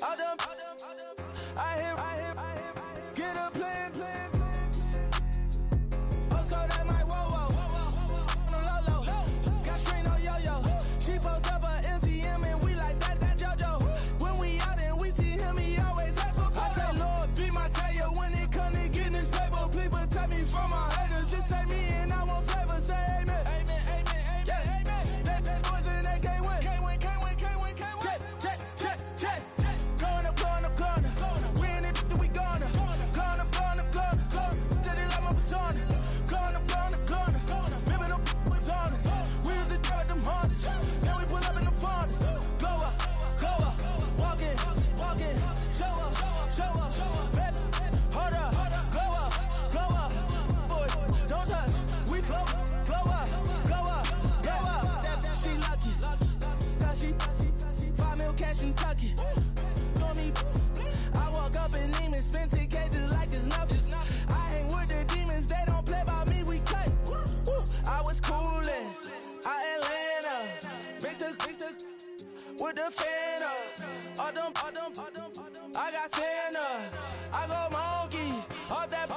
All them, I hear, get a plan. Postcode at my whoa. On low. Got string on yo-yo. She post up a MCM and we like that JoJo. When we out and we see him, he always ask for photo. I say, Lord, be my savior when it come to getting this paper. Please protect me from my haters. Just say me and I won't save her. Say amen. Yeah. Bad boys and they can't win. Check. Going up. We in it, we gonna. Going up. Did it like my persona. Going up. Remember them was honest. We used to drug them hunters. Now we pull up in the furnace. Glow up. Walking. Show up. Baby, hold up. Glow up. Boy, don't touch. We flow. Glow up. She lucky. Cause she 5 mil cash in Tucky. For me, I walk up in demons, spend 10K just like it's nothing. I hang with the demons, they don't play by me, we cut. I was coolin', Atlanta, mixed with the Fanta. All them, I got Santa. I go monkey, up that.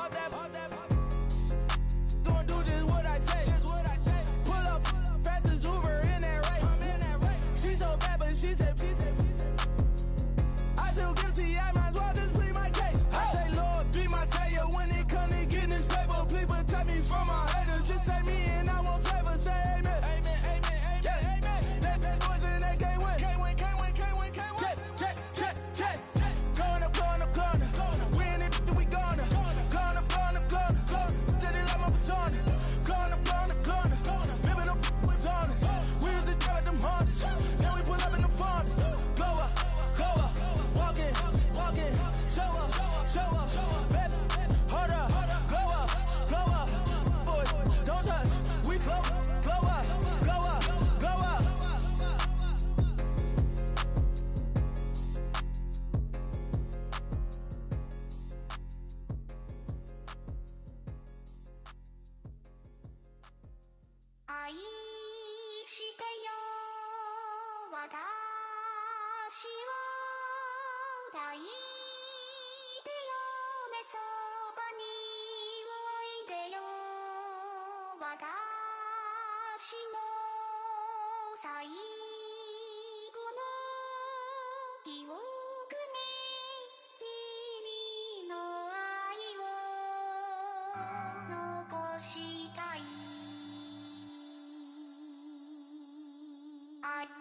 Gonna do just what I say. Pull up, pass the Uber in that race. She so bad, but she said. I feel guilty, I might as well just plead my case. I say, Lord, be my savior when it come to getting this paper. Please protect me from my haters. Just say me and I won't save her. Say amen. Yeah. Bad boys and they can't win. Check. Going up. We in it, we gonna. Going up. Did it like my persona. Going up. Remember them was honest. We used to drug them hunters. Now we pull up in the furnace. Glow up. Walking. Show up. Baby, hold up. Glow up. Boy, don't touch. We flow. Glow up.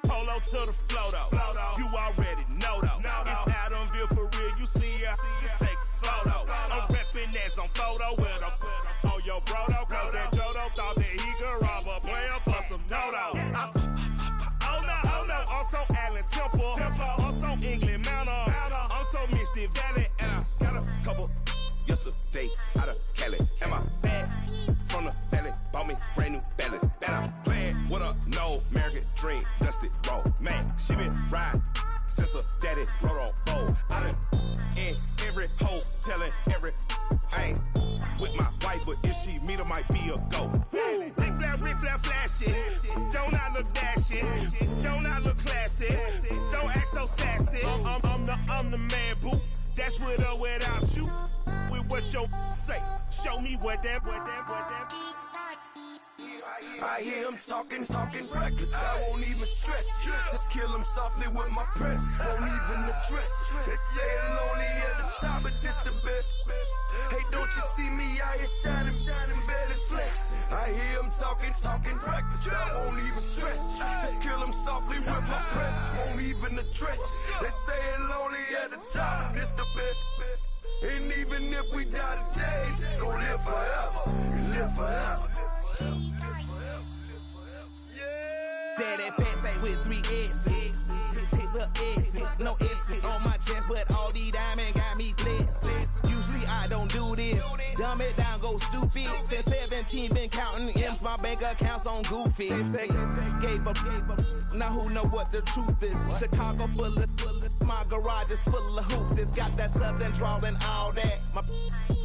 Polo to the flow though. You already know though. It's Adamville for real. You see ya, just take a photo. I'm reppin' as on photo with a on your bro though. Cause that Dodo thought that he could rob a player for some dodo. Oh no, I'm so Allen Temple. I'm so England Mountain. I'm so Misty Valley. And I got a couple yesterday out of Cali. And my bag from the valley bought me brand new balance. And I'm playing with a no American dream, dusty road. Man, she been riding since her daddy rode on bold. I done in every hole, telling every I ain't with my wife, but if she meet her, might be a go. Rick flat flashing. Don't I look dashing? Don't I look classy? Don't act so sassy. I'm the man, boo. That's with or without you. With what your say. Show me what that. I hear him talking reckless. I won't even stress. Just kill him softly with my press. Won't even address. They say it's lonely at the top, but this the best. Hey, don't you see me out here shining better flex? I hear him talking reckless. I won't even stress. Just kill him softly with my press. Won't even address. They say it's lonely at the top, but this the best. And even if we die today, gon' live forever. Live forever. Daddy pants ain't with 3 S's. The S's, no S's on my chest, but all these diamonds got me blessed. Usually I don't do this. Dumb it down, go stupid. Since 17, been counting M's, my bank accounts on Goofy. Say, gave up. Now who know what the truth is? Chicago full of my my garage is full of hoops. That's got that southern drawl and all that. My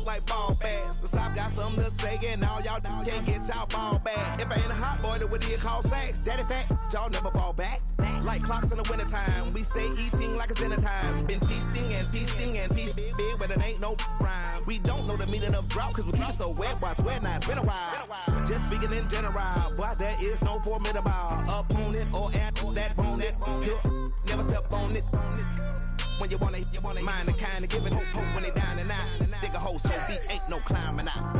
like ball bags. The South got something to say, and all y'all can't get y'all ball back. If I ain't a hot boy, then what do you call sex? Daddy fat, y'all never ball back. Like clocks in the wintertime, we stay eating like it's dinner time. Been feasting and feasting and feasting big, but it ain't no rhyme. We don't know the meaning of drought, cause we keep it so wet, boy, I swear now it's been a while. Just speaking in general, boy, there is no formidable opponent or at that bone it. Never step on it. When you wanna mind the kind of giving hope when they down and out. Dig a hole so deep, ain't no climbing out.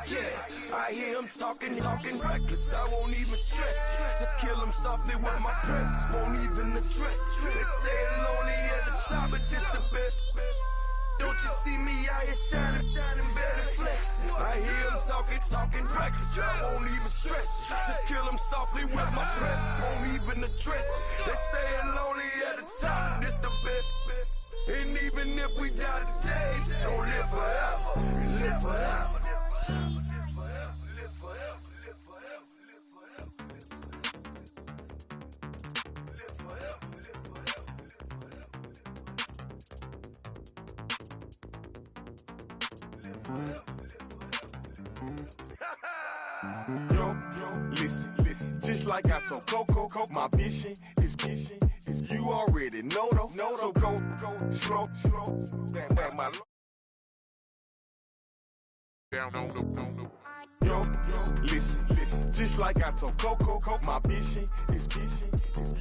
Yeah, I hear him talking reckless. I won't even stress. Just kill him softly with my press. Won't even address. They say it lonely at the top, but this the best. Don't you see me out here shining better flex? I hear him talking reckless. I won't even stress. Just kill him softly with my press. Won't even address. They say it lonely at the top, this the best. And even if we die today, don't live forever. Live forever. Yo, listen, just like I told Coco, my vision is you already know though, so go, slow, back my down on the. Yo, listen, just like I told Coco, my vision is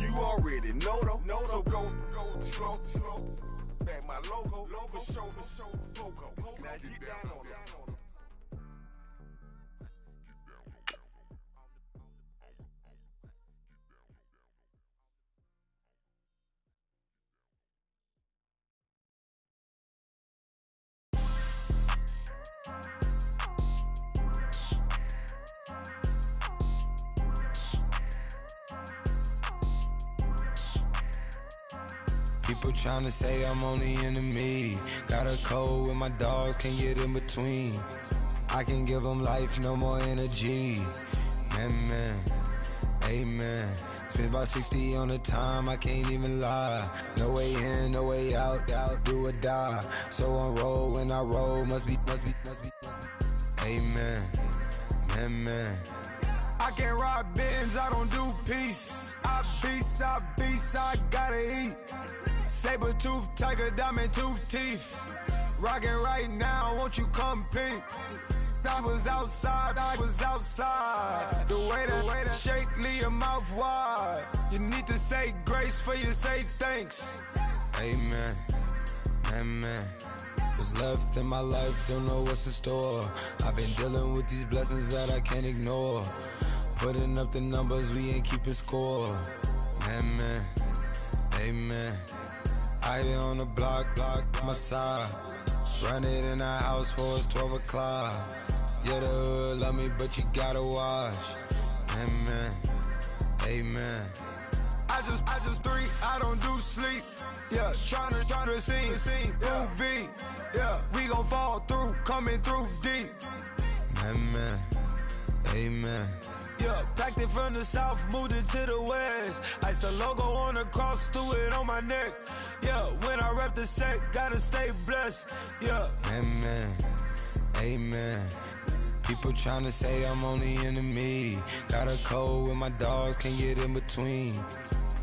you already know though, so go, slow, back my logo, for show, Coco. Now get down on it. People tryna say I'm only in the media. Got a cold with my dogs, can't get in between. I can give them life, no more energy. Man, amen. Spent about 60 on the time, I can't even lie. No way in, no way out, do or die. So on roll, when I roll, must be. Amen, man. I can't ride Benz, I don't do peace. I beast, I gotta eat. Saber tooth, tiger, diamond tooth teeth. Rockin' right now, won't you come peep? I was outside. The way that shake, leave your mouth wide. You need to say grace for you say thanks. Amen, what's left in my life, don't know what's in store. I've been dealing with these blessings that I can't ignore. Putting up the numbers, we ain't keeping score. Amen. I be on the block, my side. Run it in the house for it's 12 o'clock. Yeah, the hood love me, but you gotta watch. Amen. I just three, I don't do sleep. Yeah, tryna see movie. Yeah, we gon' fall through, coming through deep. Amen. Yeah, packed it from the south, moved it to the west. Iced the logo on the cross, threw it on my neck. Yeah, when I rep the set, gotta stay blessed. Yeah. Amen. People tryna say I'm only in the media. Got a cold with my dogs, can't get in between.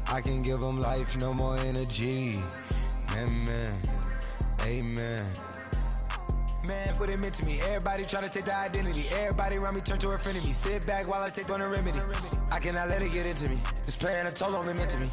I can give them life, no more energy. Amen. Man, what it meant to me. Everybody tryna take the identity. Everybody around me turn to a friend of me. Sit back while I take on the remedy. I cannot let it get into me. This playing a toll on me, meant to me.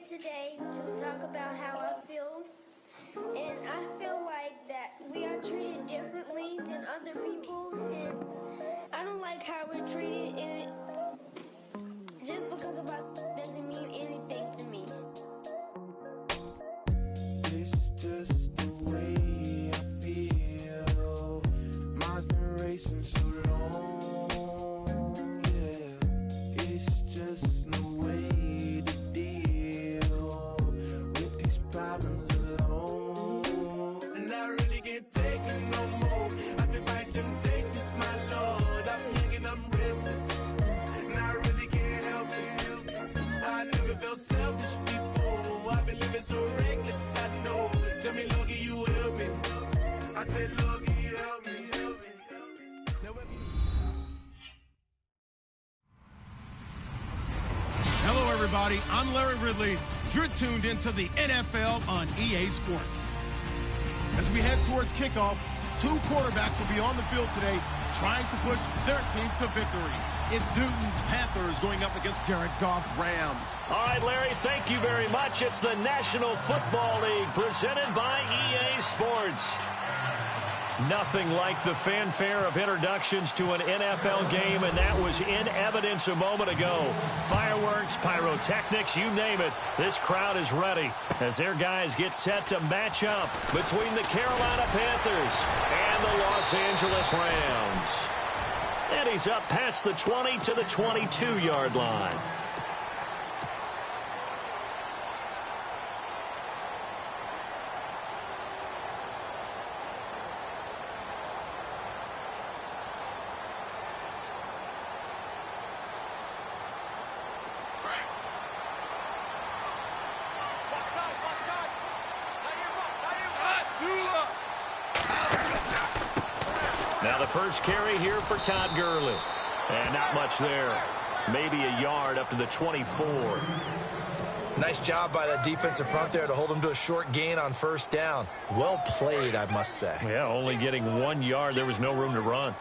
Today to talk about how I feel, and I feel like that we are treated differently than other people, and I don't like how we're treated, and just because of our doesn't mean anything to me. It's just the chasing so long, yeah. It's just no way to deal with these problems alone. And I really can't take it no more. I've been fighting temptations, my Lord. I'm young and I'm restless, and I really can't help it. I never felt selfish before. I've been living so reckless, I know. Tell me, Lord, can you help me? I said, Lord, can you help me? Hello, everybody. I'm Larry Ridley. You're tuned into the NFL on EA Sports. As we head towards kickoff, two quarterbacks will be on the field today trying to push their team to victory. It's Newton's Panthers going up against Jared Goff's Rams. All right, Larry, thank you very much. It's the National Football League presented by EA Sports. Nothing like the fanfare of introductions to an NFL game, and that was in evidence a moment ago. Fireworks, pyrotechnics, you name it. This crowd is ready as their guys get set to match up between the Carolina Panthers and the Los Angeles Rams. And he's up past the 20 to the 22-yard line. Now the first carry here for Todd Gurley. And not much there. Maybe a yard up to the 24. Nice job by that defensive front there to hold him to a short gain on first down. Well played, I must say. Yeah, only getting 1 yard. There was no room to run.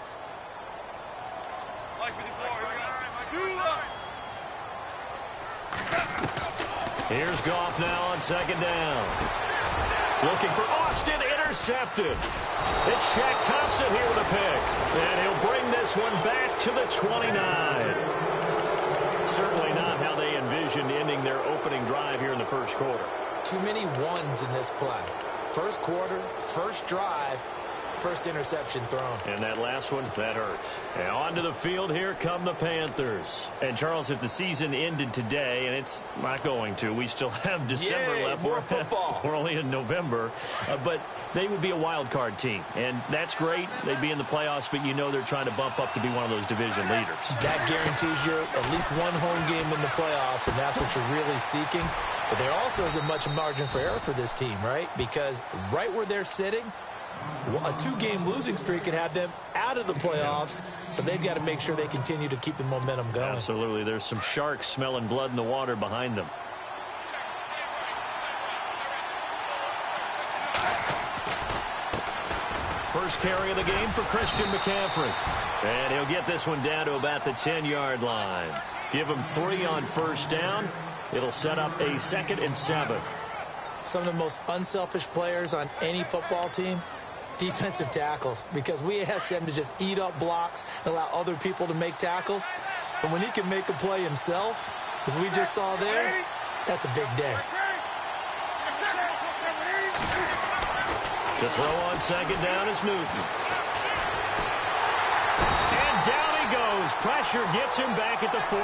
Here's Goff now on second down. Looking for Austin, intercepted. It's Shaq Thompson here with a pick. And he'll bring this one back to the 29. Certainly not how they envisioned ending their opening drive here in the first quarter. Too many ones in this play. First quarter, first drive, first interception thrown. And that last one, that hurts. And onto the field, here come the Panthers. And, Charles, if the season ended today, and it's not going to, we still have December left. More football. We're only in November. But they would be a wild card team. And that's great. They'd be in the playoffs, but you know they're trying to bump up to be one of those division leaders. That guarantees you at least one home game in the playoffs, and that's what you're really seeking. But there also isn't much margin for error for this team, right? Because right where they're sitting, a two-game losing streak could have them out of the playoffs, so they've got to make sure they continue to keep the momentum going. Absolutely. There's some sharks smelling blood in the water behind them. First carry of the game for Christian McCaffrey. And he'll get this one down to about the 10-yard line. Give him 3 on first down. It'll set up a 2nd and 7. Some of the most unselfish players on any football team, defensive tackles, because we ask them to just eat up blocks and allow other people to make tackles. But when he can make a play himself, as we just saw there, that's a big day. To throw on second down is Newton. And down he goes. Pressure gets him back at the 14.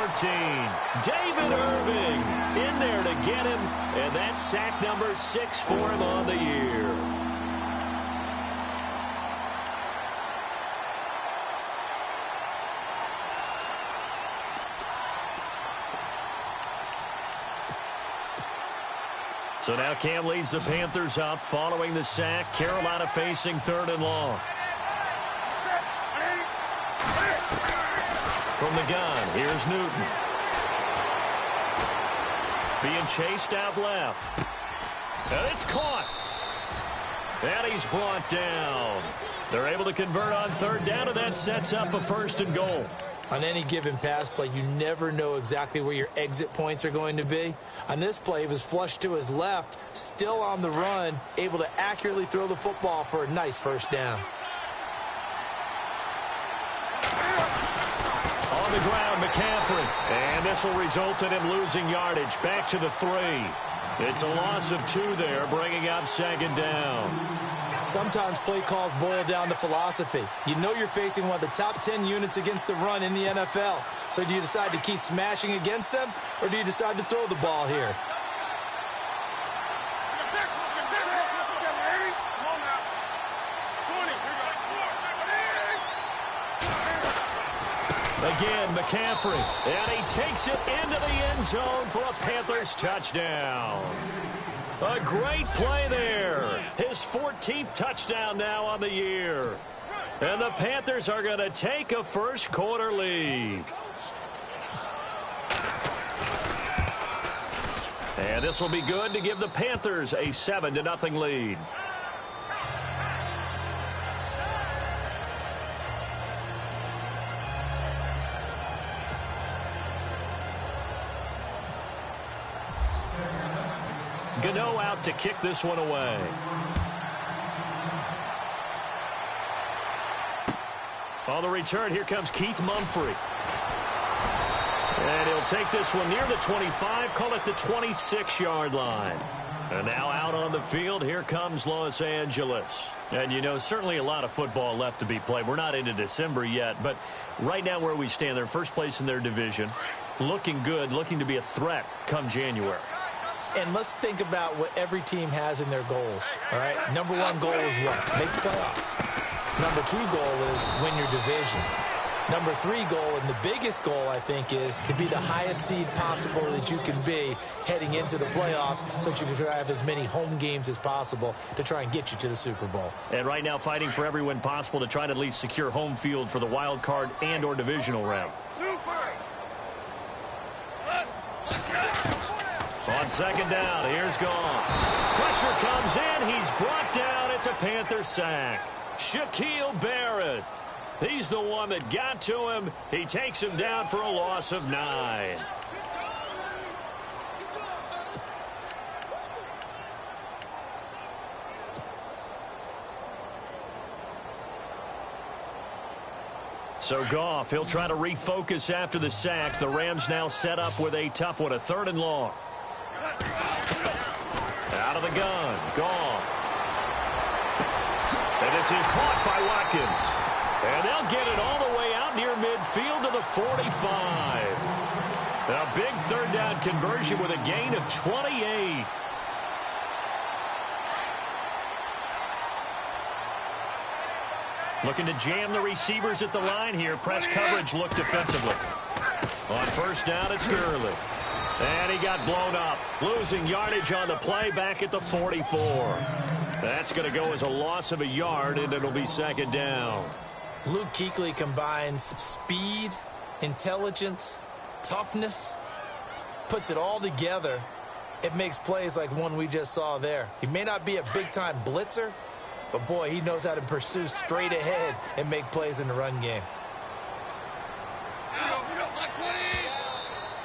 David Irving in there to get him. And that's sack number 6 for him on the year. So now Cam leads the Panthers up following the sack. Carolina facing 3rd and long. From the gun, here's Newton. Being chased out left. And it's caught. And he's brought down. They're able to convert on 3rd down, and that sets up a 1st and goal. On any given pass play, you never know exactly where your exit points are going to be. On this play, he was flushed to his left, still on the run, able to accurately throw the football for a nice 1st down. On the ground, McCaffrey. And this will result in him losing yardage back to the 3. It's a loss of 2 there, bringing up 2nd down. Sometimes play calls boil down to philosophy. You know you're facing one of the top 10 units against the run in the NFL. So do you decide to keep smashing against them, or do you decide to throw the ball here? Again, McCaffrey, and he takes it into the end zone for a Panthers touchdown. A great play there. His 14th touchdown now on the year. And the Panthers are going to take a first quarter lead. And this will be good to give the Panthers a 7-0 lead. Gano out to kick this one away. On the return, here comes Keith Mumphrey. And he'll take this one near the 25, call it the 26-yard line. And now out on the field, here comes Los Angeles. And, you know, certainly a lot of football left to be played. We're not into December yet, but right now where we stand, they're first place in their division. Looking good, looking to be a threat come January. And let's think about what every team has in their goals, all right? Number one goal is what? Make the playoffs. Number two goal is win your division. Number three goal, and the biggest goal, I think, is to be the highest seed possible that you can be heading into the playoffs so that you can try to have as many home games as possible to try and get you to the Super Bowl. And right now fighting for every win possible to try to at least secure home field for the wild card and or divisional round. On second down, here's Goff. Pressure comes in. He's brought down. It's a Panther sack. Shaquille Barrett. He's the one that got to him. He takes him down for a loss of 9. So Goff, he'll try to refocus after the sack. The Rams now set up with a tough one, a 3rd and long. Out of the gun, Goff. And this is caught by Watkins. And they'll get it all the way out near midfield to the 45. A big 3rd down conversion with a gain of 28. Looking to jam the receivers at the line here. Press coverage look defensively. On 1st down, it's Gurley. And he got blown up. Losing yardage on the play back at the 44. That's going to go as a loss of a yard, and it'll be 2nd down. Luke Kuechly combines speed, intelligence, toughness, puts it all together. It makes plays like one we just saw there. He may not be a big-time blitzer, but, boy, he knows how to pursue straight ahead and make plays in the run game.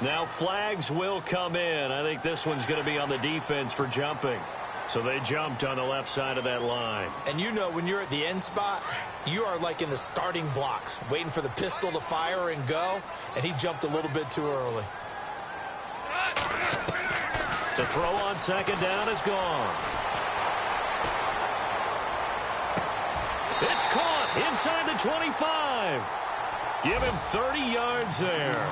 Now flags will come in. I think this one's going to be on the defense for jumping. So they jumped on the left side of that line. And you know when you're at the end spot, you are like in the starting blocks, waiting for the pistol to fire and go, and he jumped a little bit too early. To throw on 2nd down is gone. It's caught inside the 25. Give him 30 yards there.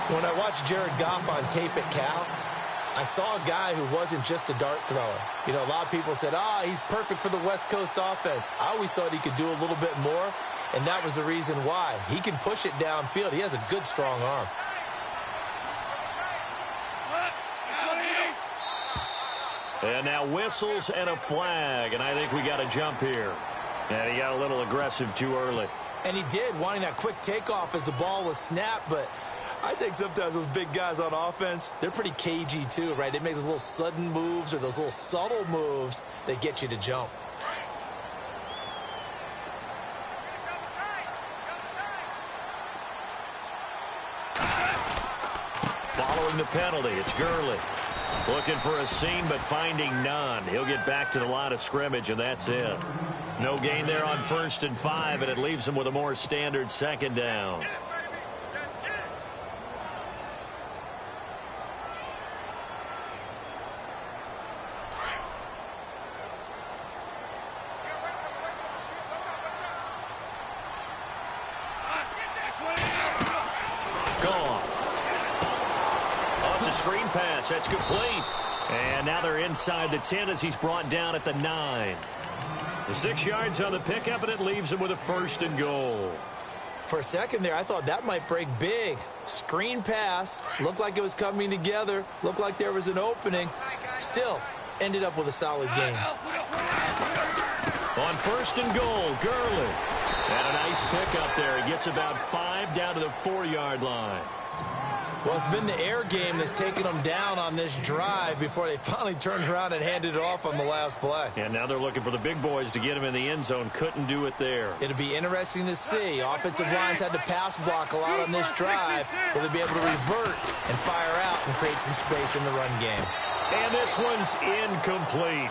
When I watched Jared Goff on tape at Cal, I saw a guy who wasn't just a dart thrower. You know, a lot of people said, he's perfect for the West Coast offense. I always thought he could do a little bit more, and that was the reason why. He can push it downfield. He has a good, strong arm. And now whistles and a flag, and I think we got a jump here. And he got a little aggressive too early. And he did, wanting that quick takeoff as the ball was snapped, but I think sometimes those big guys on offense, they're pretty cagey too, right? They make those little sudden moves or those little subtle moves that get you to jump. Following the penalty, it's Gurley. Looking for a seam, but finding none. He'll get back to the line of scrimmage, and that's it. No gain there on 1st and 5, and it leaves him with a more standard 2nd down. screen pass. That's complete. And now they're inside the 10 as he's brought down at the 9. The 6 yards on the pickup, and it leaves him with a 1st and goal. For a second there, I thought that might break big. Screen pass. Looked like it was coming together. Looked like there was an opening. Still, ended up with a solid game. On 1st and goal, Gurley. And a nice pickup there. He gets about 5 down to the 4-yard line. Well, it's been the air game that's taken them down on this drive before they finally turned around and handed it off on the last play. And now they're looking for the big boys to get him in the end zone. Couldn't do it there. It'll be interesting to see. Offensive lines had to pass block a lot on this drive. Will they be able to revert and fire out and create some space in the run game? And this one's incomplete.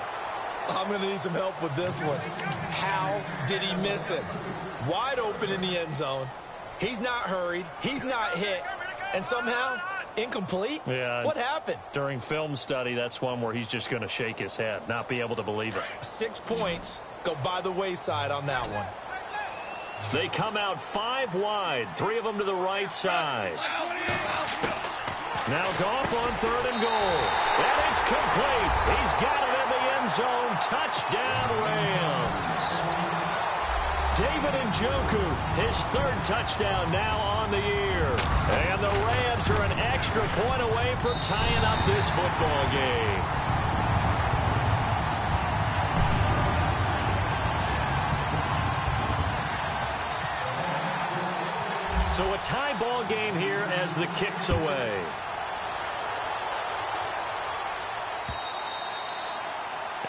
I'm going to need some help with this one. How did he miss it? Wide open in the end zone. He's not hurried. He's not hit. And somehow, incomplete? Yeah. What happened? During film study, that's one where he's just going to shake his head, not be able to believe it. 6 points go by the wayside on that one. They come out 5 wide, 3 of them to the right side. Now Goff on 3rd and goal. And it's complete. He's got it in the end zone. Touchdown, Rams. David Njoku, his 3rd touchdown now on the year. And the Rams are an extra point away from tying up this football game. So a tie ball game here as the kick's away.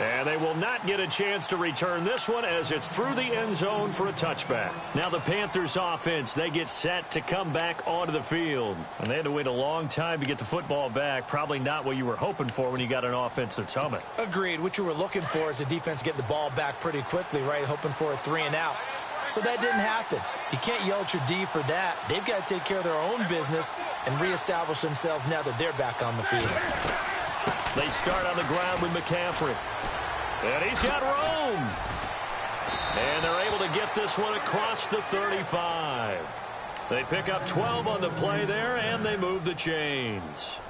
And they will not get a chance to return this one as it's through the end zone for a touchback. Now the Panthers offense, they get set to come back onto the field. And they had to wait a long time to get the football back. Probably not what you were hoping for when you got an offense that's humming. Agreed. What you were looking for is the defense getting the ball back pretty quickly, right? Hoping for a 3 and out. So that didn't happen. You can't yell at your D for that. They've got to take care of their own business and reestablish themselves now that they're back on the field. They start on the ground with McCaffrey. And he's got room. And they're able to get this one across the 35. They pick up 12 on the play there, and they move the chains.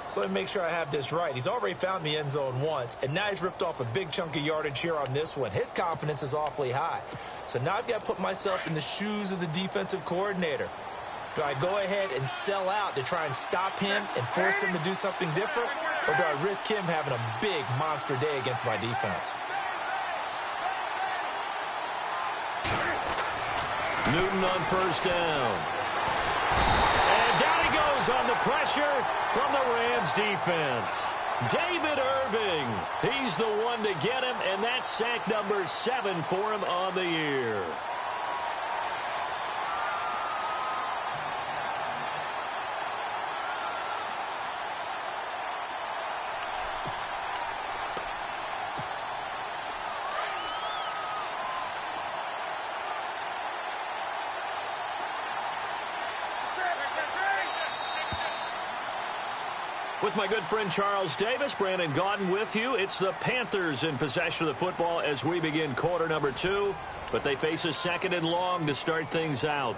So let me make sure I have this right. He's already found the end zone once, and now he's ripped off a big chunk of yardage here on this one. His confidence is awfully high. So now I've got to put myself in the shoes of the defensive coordinator. Do I go ahead and sell out to try and stop him and force him to do something different? Or do I risk him having a big monster day against my defense? Newton on 1st down. And down he goes on the pressure from the Rams defense. David Irving, he's the one to get him, and that's sack number 7 for him on the year. With my good friend Charles Davis, Brandon Gaudin with you. It's the Panthers in possession of the football as we begin quarter number 2. But they face a 2nd and long to start things out.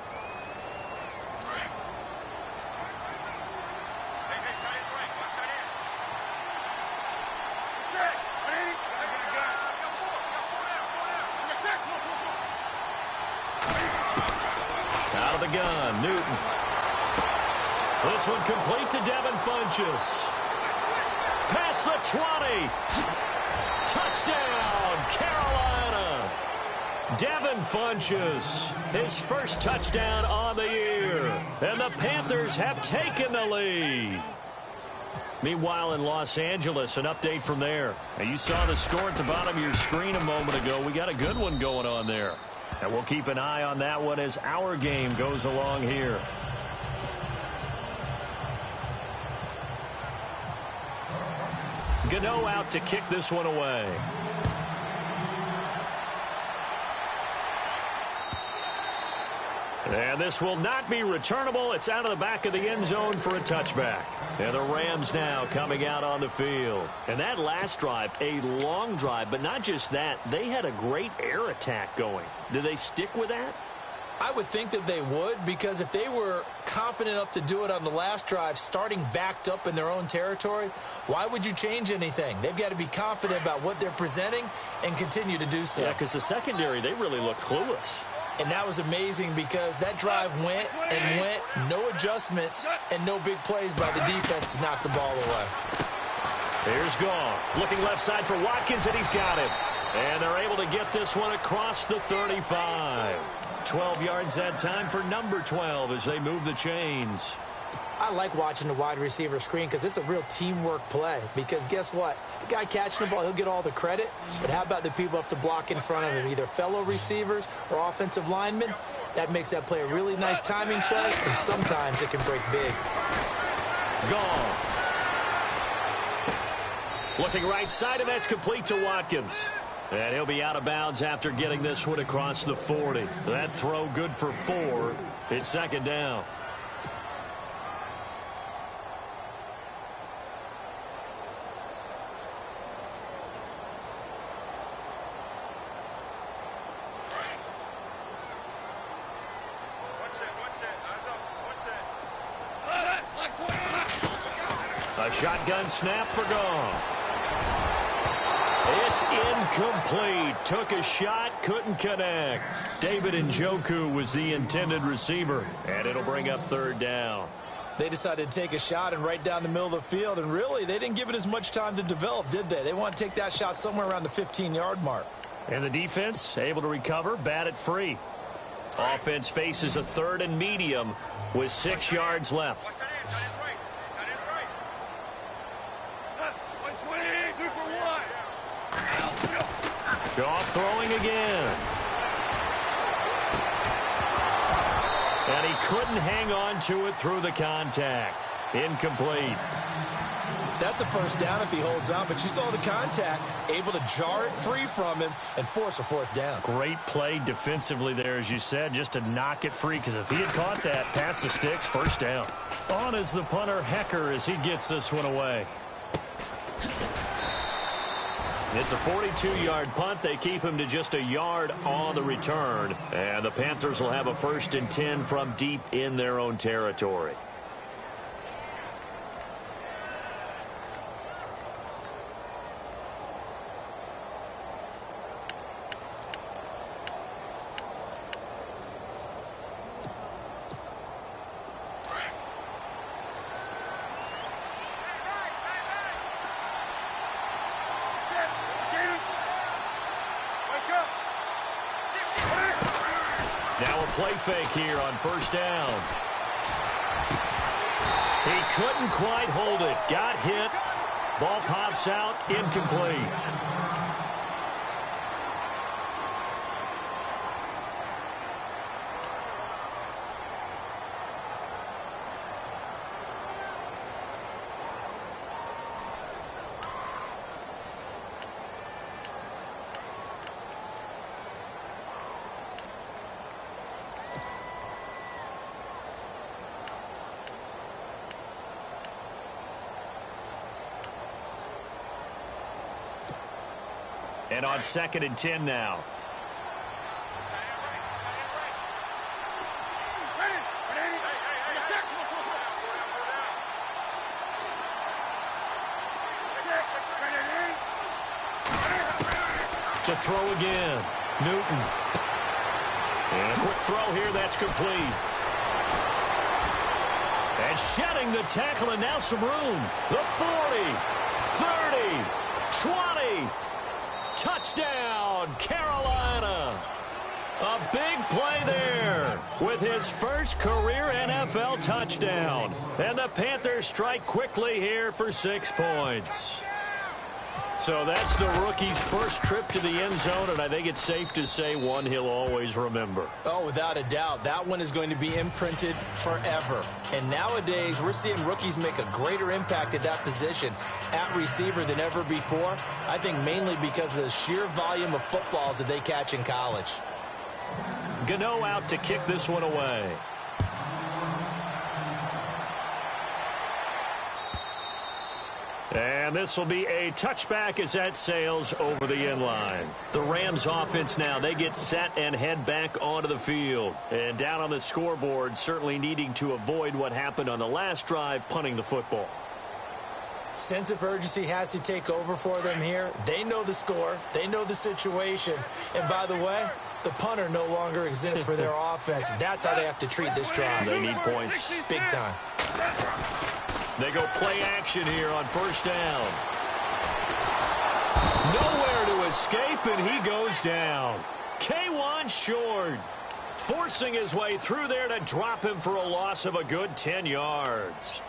Out of the gun, Newton. This one complete to Devin Funchess. Past the 20. Touchdown, Carolina. Devin Funchess, his 1st touchdown on the year. And the Panthers have taken the lead. Meanwhile, in Los Angeles, an update from there. Now, you saw the score at the bottom of your screen a moment ago. We got a good one going on there. And we'll keep an eye on that one as our game goes along here. Gano out to kick this one away. And this will not be returnable. It's out of the back of the end zone for a touchback. And the Rams now coming out on the field. And that last drive, a long drive, but not just that. They had a great air attack going. Do they stick with that? I would think that they would, because if they were confident enough to do it on the last drive, starting backed up in their own territory, why would you change anything? They've got to be confident about what they're presenting and continue to do so. Yeah, because the secondary, they really looked clueless. And that was amazing because that drive went and went, no adjustments and no big plays by the defense to knock the ball away. Here's Goff, looking left side for Watkins, and he's got him. And they're able to get this one across the 35. 12 yards that time for number 12 as they move the chains. I like watching the wide receiver screen because it's a real teamwork play. Because guess what? The guy catching the ball, he'll get all the credit. But how about the people have to block in front of him, either fellow receivers or offensive linemen? That makes that play a really nice timing play, and sometimes it can break big. Goff. Looking right side, and that's complete to Watkins. And he'll be out of bounds after getting this one across the 40. That throw good for 4. It's second down. A shotgun snap for Goff. It's incomplete. Took a shot, couldn't connect. David Njoku was the intended receiver, and it'll bring up third down. They decided to take a shot and right down the middle of the field, and really, they didn't give it as much time to develop, did they? They want to take that shot somewhere around the 15-yard mark. And the defense able to recover, bat it free. Offense faces a third and medium with 6 yards left. Goff throwing again. And he couldn't hang on to it through the contact. Incomplete. That's a first down if he holds on, but you saw the contact, able to jar it free from him and force a fourth down. Great play defensively there, as you said, just to knock it free, because if he had caught that, past the sticks, first down. On is the punter, Hecker, as he gets this one away. It's a 42-yard punt. They keep him to just a yard on the return. And the Panthers will have a 1st and 10 from deep in their own territory. Now a play fake here on first down. He couldn't quite hold it. Got hit. Ball pops out. Incomplete. And on 2nd and 10 now. To throw again. Newton. And a quick throw here. That's complete. And shedding the tackle, and now some room. The 40, 30, 20. Touchdown, Carolina. A big play there with his first career NFL touchdown. And the Panthers strike quickly here for 6 points. So that's the rookie's first trip to the end zone, and I think it's safe to say one he'll always remember. Oh, without a doubt. That one is going to be imprinted forever. And nowadays, we're seeing rookies make a greater impact at that position at receiver than ever before. I think mainly because of the sheer volume of footballs that they catch in college. Gano out to kick this one away. And this will be a touchback as that sails over the end line. The Rams offense now, they get set and head back onto the field. And down on the scoreboard, certainly needing to avoid what happened on the last drive, punting the football. Sense of urgency has to take over for them here. They know the score. They know the situation. And by the way, the punter no longer exists for their offense. That's how they have to treat this drive. They need points. Big time. They go play action here on first down. Nowhere to escape, and he goes down. K1 short, forcing his way through there to drop him for a loss of a good 10 yards.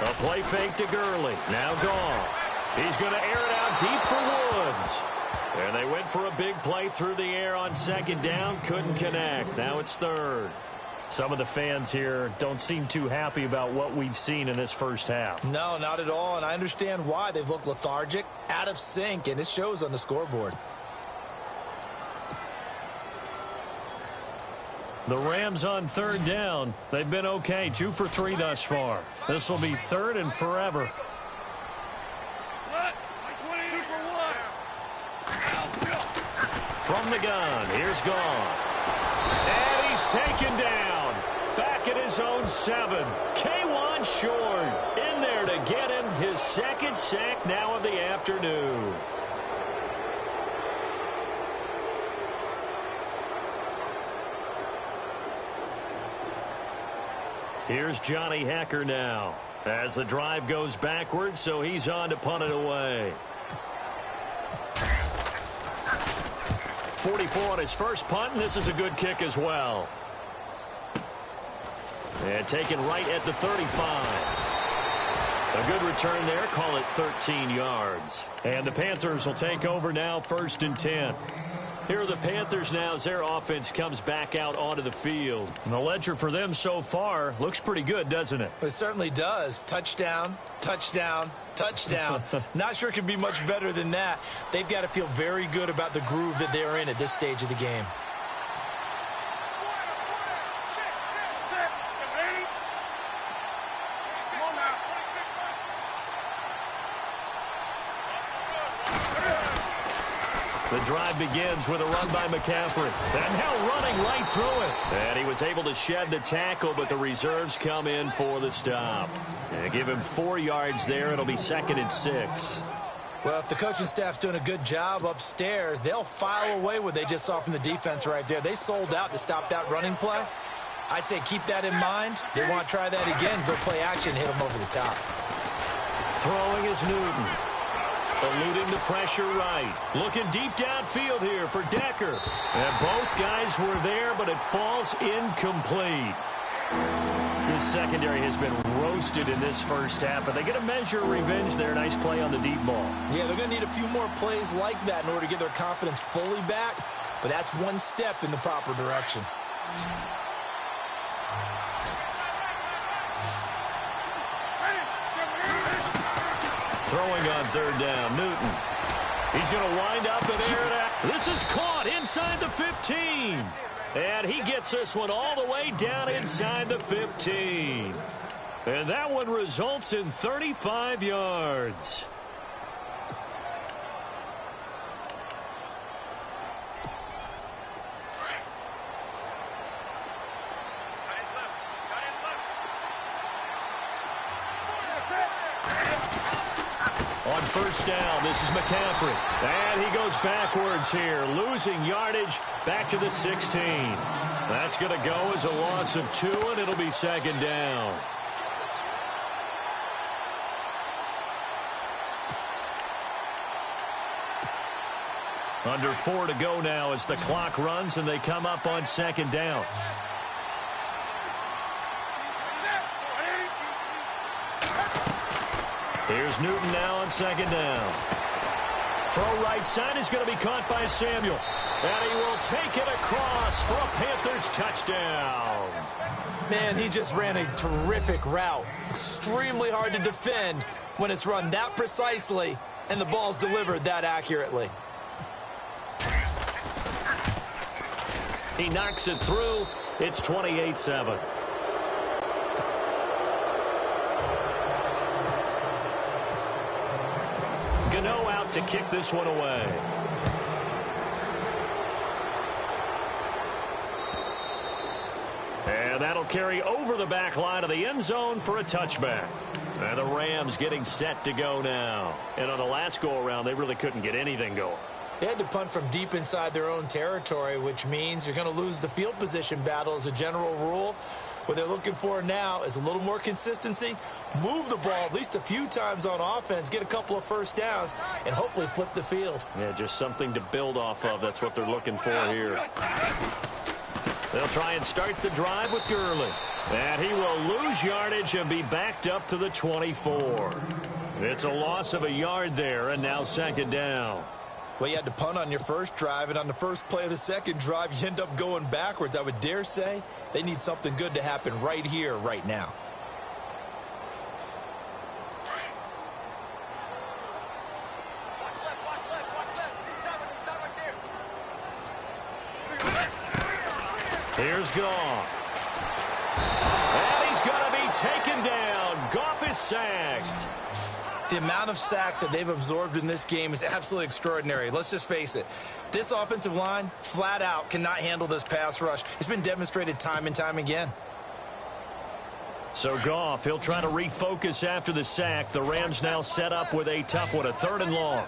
A play fake to Gurley. Now gone. He's going to air it out deep for Woods. And they went for a big play through the air on second down. Couldn't connect. Now it's third. Some of the fans here don't seem too happy about what we've seen in this first half. No, not at all. And I understand why. They've looked lethargic, out of sync, and it shows on the scoreboard. The Rams on third down. They've been okay. 2 for 3 thus far. This will be third and forever. From the gun, here's Goff. And he's taken down. Back at his own 7. K1 short. In there to get him his second sack now of the afternoon. Here's Johnny Hecker now as the drive goes backwards, so he's on to punt it away. 44 on his first punt, and this is a good kick as well. And taken right at the 35. A good return there, call it 13 yards. And the Panthers will take over now, 1st and 10. Here are the Panthers now as their offense comes back out onto the field. And the ledger for them so far looks pretty good, doesn't it? It certainly does. Touchdown, touchdown, touchdown. Not sure it could be much better than that. They've got to feel very good about the groove that they're in at this stage of the game. The drive begins with a run by McCaffrey. And now running right through it. And he was able to shed the tackle, but the reserves come in for the stop. And give him 4 yards there. It'll be 2nd and 6. Well, if the coaching staff's doing a good job upstairs, they'll file away what they just saw from the defense right there. They sold out to stop that running play. I'd say keep that in mind. They want to try that again. Go play action, hit them over the top. Throwing is Newton. Eluding the pressure right. Looking deep downfield here for Decker. And both guys were there, but it falls incomplete. This secondary has been roasted in this first half, but they get a measure of revenge there. Nice play on the deep ball. Yeah, they're going to need a few more plays like that in order to get their confidence fully back, but that's one step in the proper direction. Throwing on third down, Newton. He's going to wind up and air it out. This is caught inside the 15. And he gets this one all the way down inside the 15. And that one results in 35 yards. On first down, this is McCaffrey. And he goes backwards here, losing yardage back to the 16. That's going to go as a loss of 2, and it'll be 2nd down. Under 4 to go now as the clock runs, and they come up on 2nd down. Here's Newton now on 2nd down. Throw right side is going to be caught by Samuel. And he will take it across for a Panthers touchdown. Man, he just ran a terrific route. Extremely hard to defend when it's run that precisely and the ball's delivered that accurately. He knocks it through. It's 28-7. Gano out to kick this one away. And that'll carry over the back line of the end zone for a touchback. And the Rams getting set to go now. And on the last go-around, they really couldn't get anything going. They had to punt from deep inside their own territory, which means you're going to lose the field position battle as a general rule. What they're looking for now is a little more consistency, move the ball at least a few times on offense, get a couple of first downs, and hopefully flip the field. Yeah, just something to build off of. That's what they're looking for here. They'll try and start the drive with Gurley. And he will lose yardage and be backed up to the 24. It's a loss of a yard there, and now second down. Well, you had to punt on your first drive, and on the first play of the second drive, you end up going backwards. I would dare say they need something good to happen right here, right now. Here's Goff. And he's going to be taken down. Goff is sacked. The amount of sacks that they've absorbed in this game is absolutely extraordinary. Let's just face it. This offensive line, flat out, cannot handle this pass rush. It's been demonstrated time and time again. So Goff, he'll try to refocus after the sack. The Rams now set up with a tough one, a 3rd and long.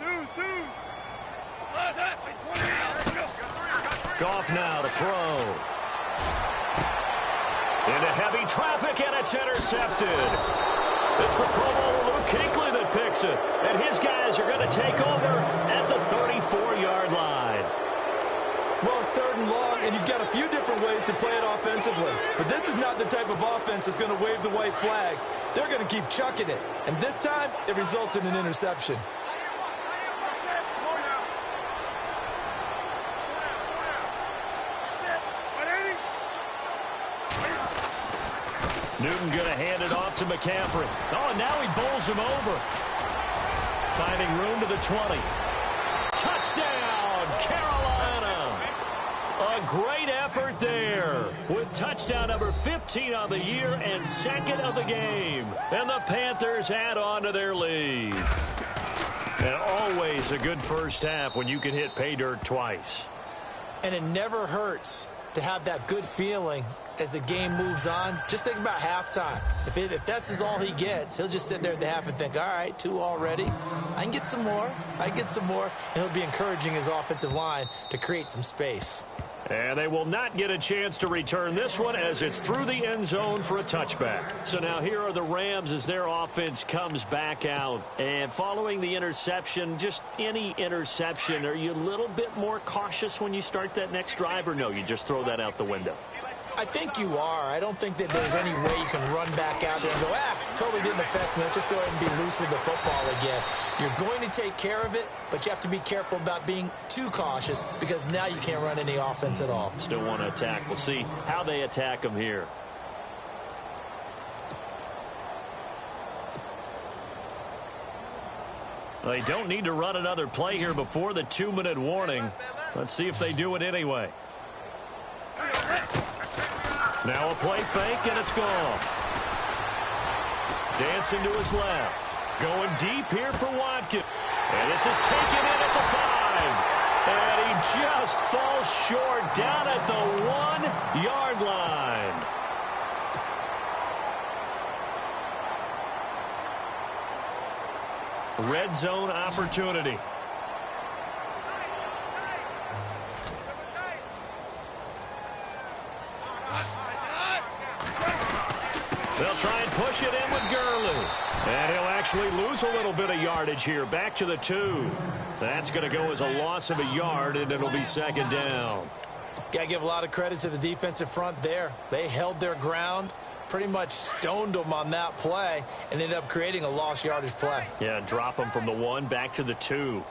Goff now to throw. Into heavy traffic, and it's intercepted. It's the Pro Bowler Luke Kuechly that picks it. And his guys are going to take over at the 34-yard line. Well, it's 3rd and long, and you've got a few different ways to play it offensively. But this is not the type of offense that's going to wave the white flag. They're going to keep chucking it. And this time, it results in an interception. Newton going to hand it off to McCaffrey. Oh, and now he bowls him over. Finding room to the 20. Touchdown, Carolina. A great effort there with touchdown number 15 of the year and 2nd of the game. And the Panthers add on to their lead. And always a good first half when you can hit pay dirt twice. And it never hurts to have that good feeling as the game moves on. Just think about halftime. If that's all he gets, he'll just sit there at the half and think, all right, 2 already. I can get some more. I can get some more. And he'll be encouraging his offensive line to create some space. And they will not get a chance to return this one as it's through the end zone for a touchback. So now here are the Rams as their offense comes back out. And following the interception, just any interception, are you a little bit more cautious when you start that next drive, or no, you just throw that out the window? I think you are. I don't think that there's any way you can run back out there and go, totally didn't affect me. Let's just go ahead and be loose with the football again. You're going to take care of it, but you have to be careful about being too cautious because now you can't run any offense at all. Still want to attack. We'll see how they attack them here. They don't need to run another play here before the 2-minute warning. Let's see if they do it anyway. Now a play fake, and it's gone. Dancing to his left. Going deep here for Watkins. And this is taken in at the 5. And he just falls short down at the 1-yard line. Red zone opportunity. They'll try and push it in with Gurley. And he'll actually lose a little bit of yardage here. Back to the 2. That's going to go as a loss of a yard, and it'll be 2nd down. Got to give a lot of credit to the defensive front there. They held their ground, pretty much stoned them on that play, and ended up creating a lost yardage play. Yeah, drop them from the 1 back to the 2.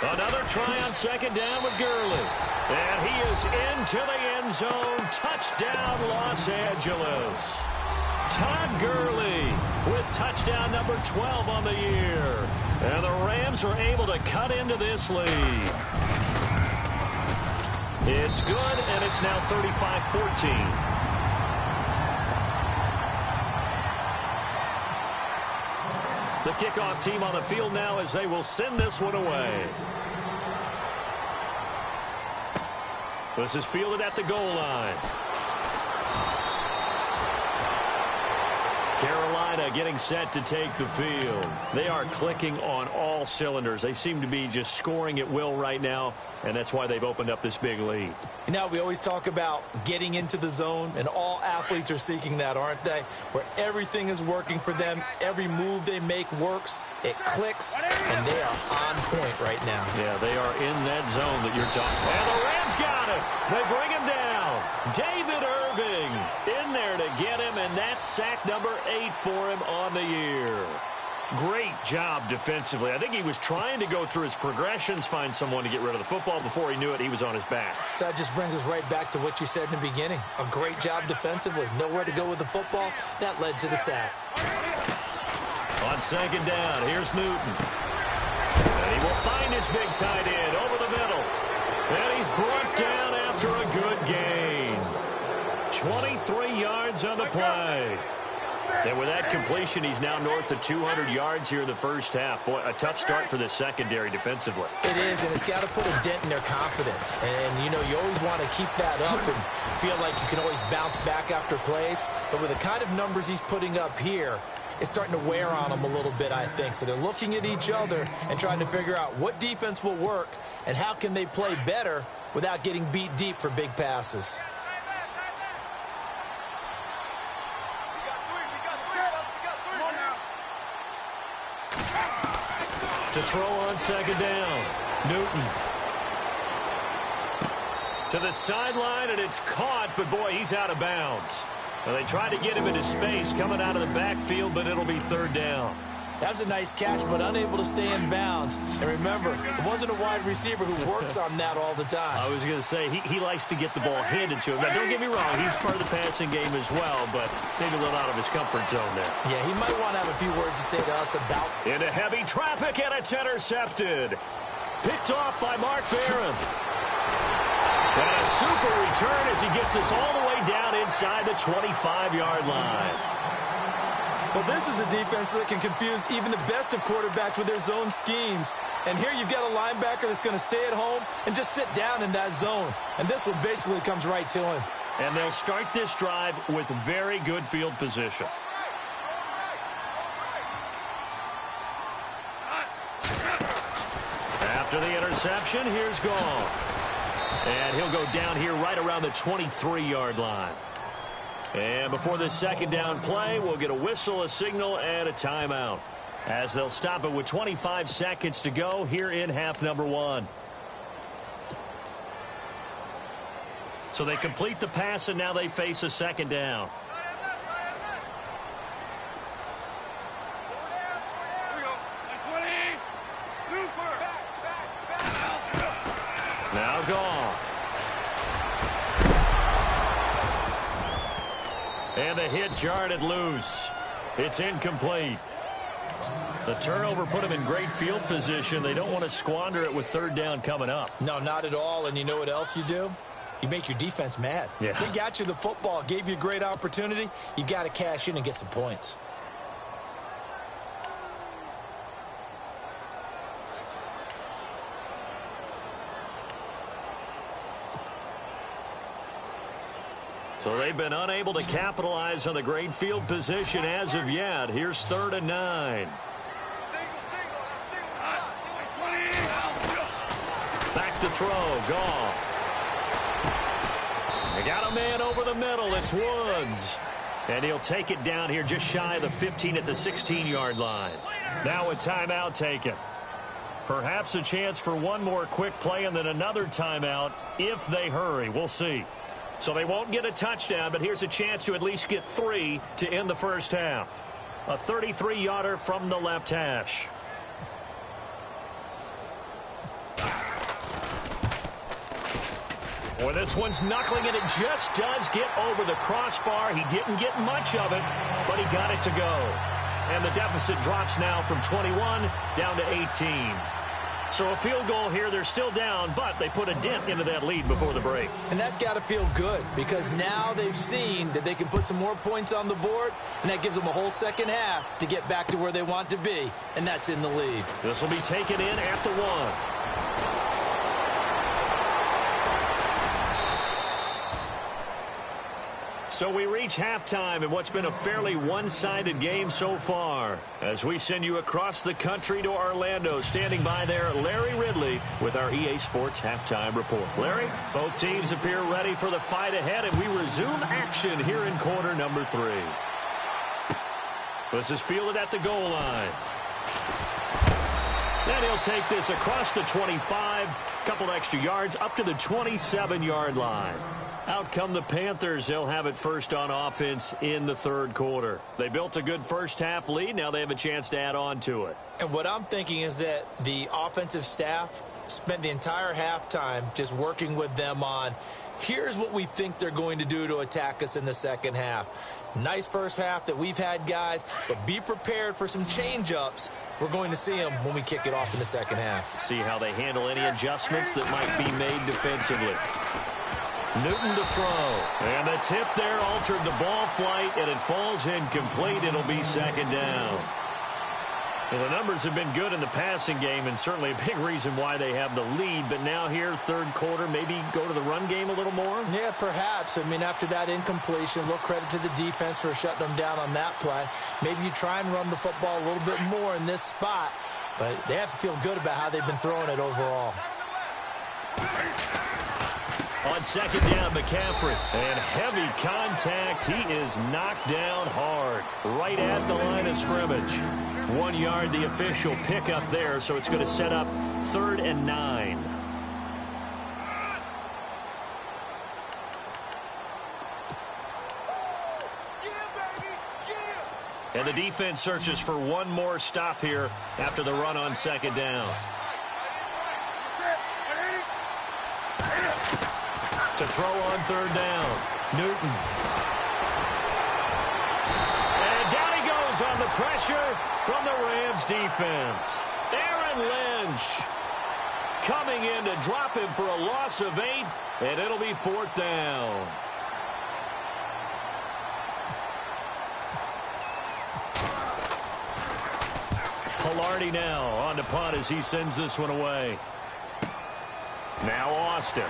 Another try on second down with Gurley. And he is into the end zone. Touchdown, Los Angeles. Todd Gurley with touchdown number 12 on the year. And the Rams are able to cut into this lead. It's good, and it's now 35-14. The kickoff team on the field now as they will send this one away. This is fielded at the goal line. Carolina getting set to take the field. They are clicking on all cylinders. They seem to be just scoring at will right now, and that's why they've opened up this big lead. You know, we always talk about getting into the zone, and all athletes are seeking that, aren't they? Where everything is working for them, every move they make works, it clicks, and they are on point right now. Yeah, they are in that zone that you're talking about. And the Rams got it. They bring him down. David Irving in there to get him, and that's sack number 8 for him on the year. Great job defensively. I think he was trying to go through his progressions, find someone to get rid of the football. Before he knew it, he was on his back. So that just brings us right back to what you said in the beginning. A great job defensively. Nowhere to go with the football. That led to the sack. On second down, here's Newton. And he will find his big tight end over the middle. And he's brought down after a good gain. 23 yards on the play. And with that completion, he's now north of 200 yards here in the first half. Boy, a tough start for the secondary defensively. It is, and it's got to put a dent in their confidence. And, you know, you always want to keep that up and feel like you can always bounce back after plays. But with the kind of numbers he's putting up here, it's starting to wear on them a little bit, I think. So they're looking at each other and trying to figure out what defense will work and how can they play better without getting beat deep for big passes. To throw on second down, Newton. To the sideline, and it's caught, but boy, he's out of bounds. Well, they tried to get him into space coming out of the backfield, but it'll be third down. That was a nice catch, but unable to stay in bounds. And remember, it wasn't a wide receiver who works on that all the time. I was going to say, he likes to get the ball handed to him. Now, don't get me wrong, he's part of the passing game as well, but maybe a little out of his comfort zone there. Yeah, he might want to have a few words to say to us about... Into heavy traffic, and it's intercepted. Picked off by Mark Barron. And a super return as he gets us all the way down inside the 25-yard line. Well, this is a defense that can confuse even the best of quarterbacks with their zone schemes. And here you've got a linebacker that's going to stay at home and just sit down in that zone. And this one basically comes right to him. And they'll start this drive with very good field position. After the interception, here's Goff. And he'll go down here right around the 23-yard line. And before this second down play, we'll get a whistle, a signal, and a timeout, as they'll stop it with 25 seconds to go here in half number 1. So they complete the pass, and now they face a second down. Now Goff. And the hit jarred it loose. It's incomplete. The turnover put them in great field position. They don't want to squander it with third down coming up. No, not at all. And you know what else you do? You make your defense mad. Yeah. They got you the football, gave you a great opportunity. You got to cash in and get some points. So they've been unable to capitalize on the great field position as of yet. Here's 3rd and 9. Back to throw. Goff. They got a man over the middle. It's Woods. And he'll take it down here just shy of the 15 at the 16-yard line. Now a timeout taken. Perhaps a chance for one more quick play and then another timeout if they hurry. We'll see. So they won't get a touchdown, but here's a chance to at least get 3 to end the first half. A 33-yarder from the left hash. Well, this one's knuckling, and it just does get over the crossbar. He didn't get much of it, but he got it to go. And the deficit drops now from 21 down to 18. So a field goal here. They're still down, but they put a dent into that lead before the break. And that's got to feel good because now they've seen that they can put some more points on the board, and that gives them a whole second half to get back to where they want to be, and that's in the lead. This will be taken in at the 1. So we reach halftime in what's been a fairly one-sided game so far. As we send you across the country to Orlando, standing by there, Larry Ridley with our EA Sports Halftime Report. Larry, both teams appear ready for the fight ahead, and we resume action here in quarter number 3. This is fielded at the goal line. And he'll take this across the 25, couple extra yards up to the 27-yard line. Out come the Panthers. They'll have it first on offense in the third quarter. They built a good first-half lead. Now they have a chance to add on to it. And what I'm thinking is that the offensive staff spent the entire halftime just working with them on, here's what we think they're going to do to attack us in the second half. Nice first half that we've had, guys, but be prepared for some change-ups. We're going to see them when we kick it off in the second half. See how they handle any adjustments that might be made defensively. Newton to throw. And the tip there altered the ball flight, and it falls incomplete. It'll be second down. Well, the numbers have been good in the passing game, and certainly a big reason why they have the lead. But now here, third quarter, maybe go to the run game a little more? Yeah, perhaps. I mean, after that incompletion, a little credit to the defense for shutting them down on that play. Maybe you try and run the football a little bit more in this spot, but they have to feel good about how they've been throwing it overall. On second down, McCaffrey. And heavy contact. He is knocked down hard. Right at the line of scrimmage. 1 yard, the official pickup there, so it's going to set up 3rd and 9. And the defense searches for one more stop here after the run on second down. To throw on third down, Newton. And down he goes on the pressure from the Rams defense. Aaron Lynch coming in to drop him for a loss of 8, and it'll be 4th down. Pilardi now on the punt as he sends this one away. Now Austin.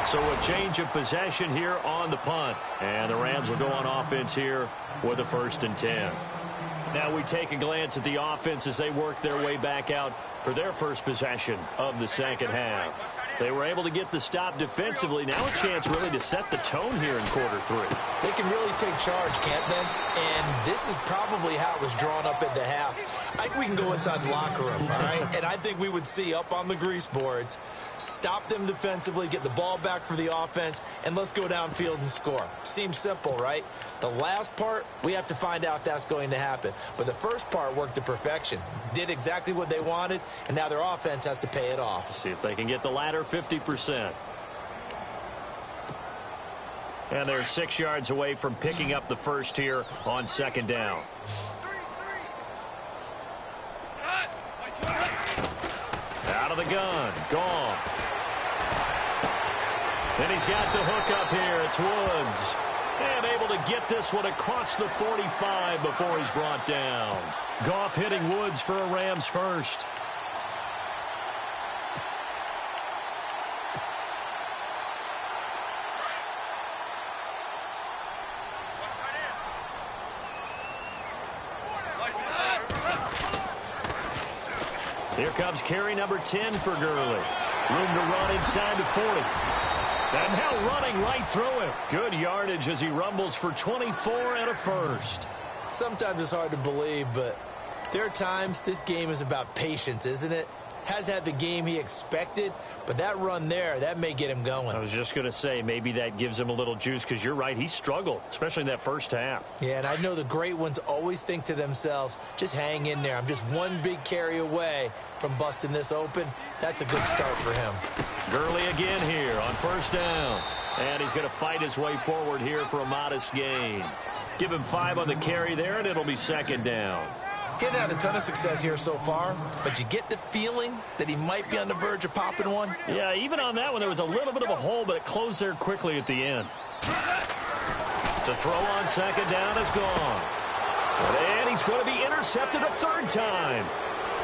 So a change of possession here on the punt. And the Rams will go on offense here with a 1st and 10. Now we take a glance at the offense as they work their way back out for their first possession of the second half. They were able to get the stop defensively. Now a chance really to set the tone here in quarter 3. They can really take charge, can't they? And this is probably how it was drawn up at the half. I think we can go inside the locker room, all right? And I think we would see up on the grease boards, stop them defensively, get the ball back for the offense, and let's go downfield and score. Seems simple, right? The last part, we have to find out that's going to happen. But the first part worked to perfection. Did exactly what they wanted, and now their offense has to pay it off. See if they can get the latter 50%. And they're 6 yards away from picking up the first here on second down. Out of the gun, Goff. And he's got the hook up here. It's Woods. And able to get this one across the 45 before he's brought down. Goff hitting Woods for a Rams first. Here comes carry number 10 for Gurley. Room to run inside the 40. And now running right through him. Good yardage as he rumbles for 24 and a first. Sometimes it's hard to believe, but there are times this game is about patience, isn't it? has had the game he expected, but that run there, that may get him going. I was just going to say, maybe that gives him a little juice, because you're right, he struggled, especially in that first half. Yeah, and I know the great ones always think to themselves, just hang in there. I'm just one big carry away from busting this open. That's a good start for him. Gurley again here on first down. And he's going to fight his way forward here for a modest gain. Give him 5 on the carry there, and it'll be second down. Getting out a ton of success here so far, but you get the feeling that he might be on the verge of popping one. Yeah, even on that one, there was a little bit of a hole, but it closed there quickly at the end. To throw on second down is gone. And he's going to be intercepted a third time.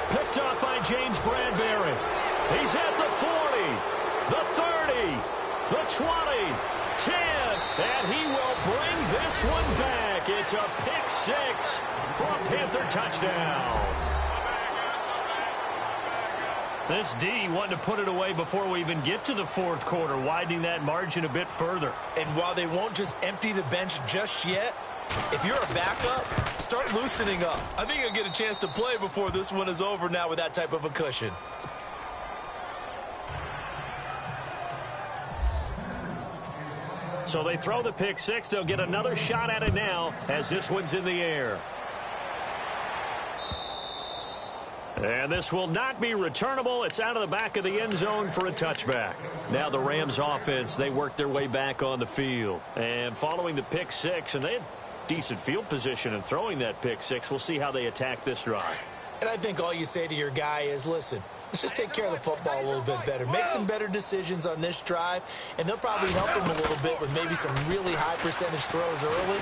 Picked up by James Bradbury. He's at the 40, the 30, the 20, 10, and he will bring this one back. It's a pick 6 for a Panther touchdown. This D wanting to put it away before we even get to the fourth quarter, widening that margin a bit further. And while they won't just empty the bench just yet, if you're a backup, start loosening up. I think you'll get a chance to play before this one is over now with that type of a cushion. So they throw the pick 6. They'll get another shot at it now as this one's in the air. And this will not be returnable. It's out of the back of the end zone for a touchback. Now the Rams offense, they work their way back on the field. And following the pick 6, and they had decent field position in throwing that pick 6. We'll see how they attack this drive. And I think all you say to your guy is, listen, let's just take care of the football a little bit better. Make some better decisions on this drive, and they'll probably help him a little bit with maybe some really high percentage throws early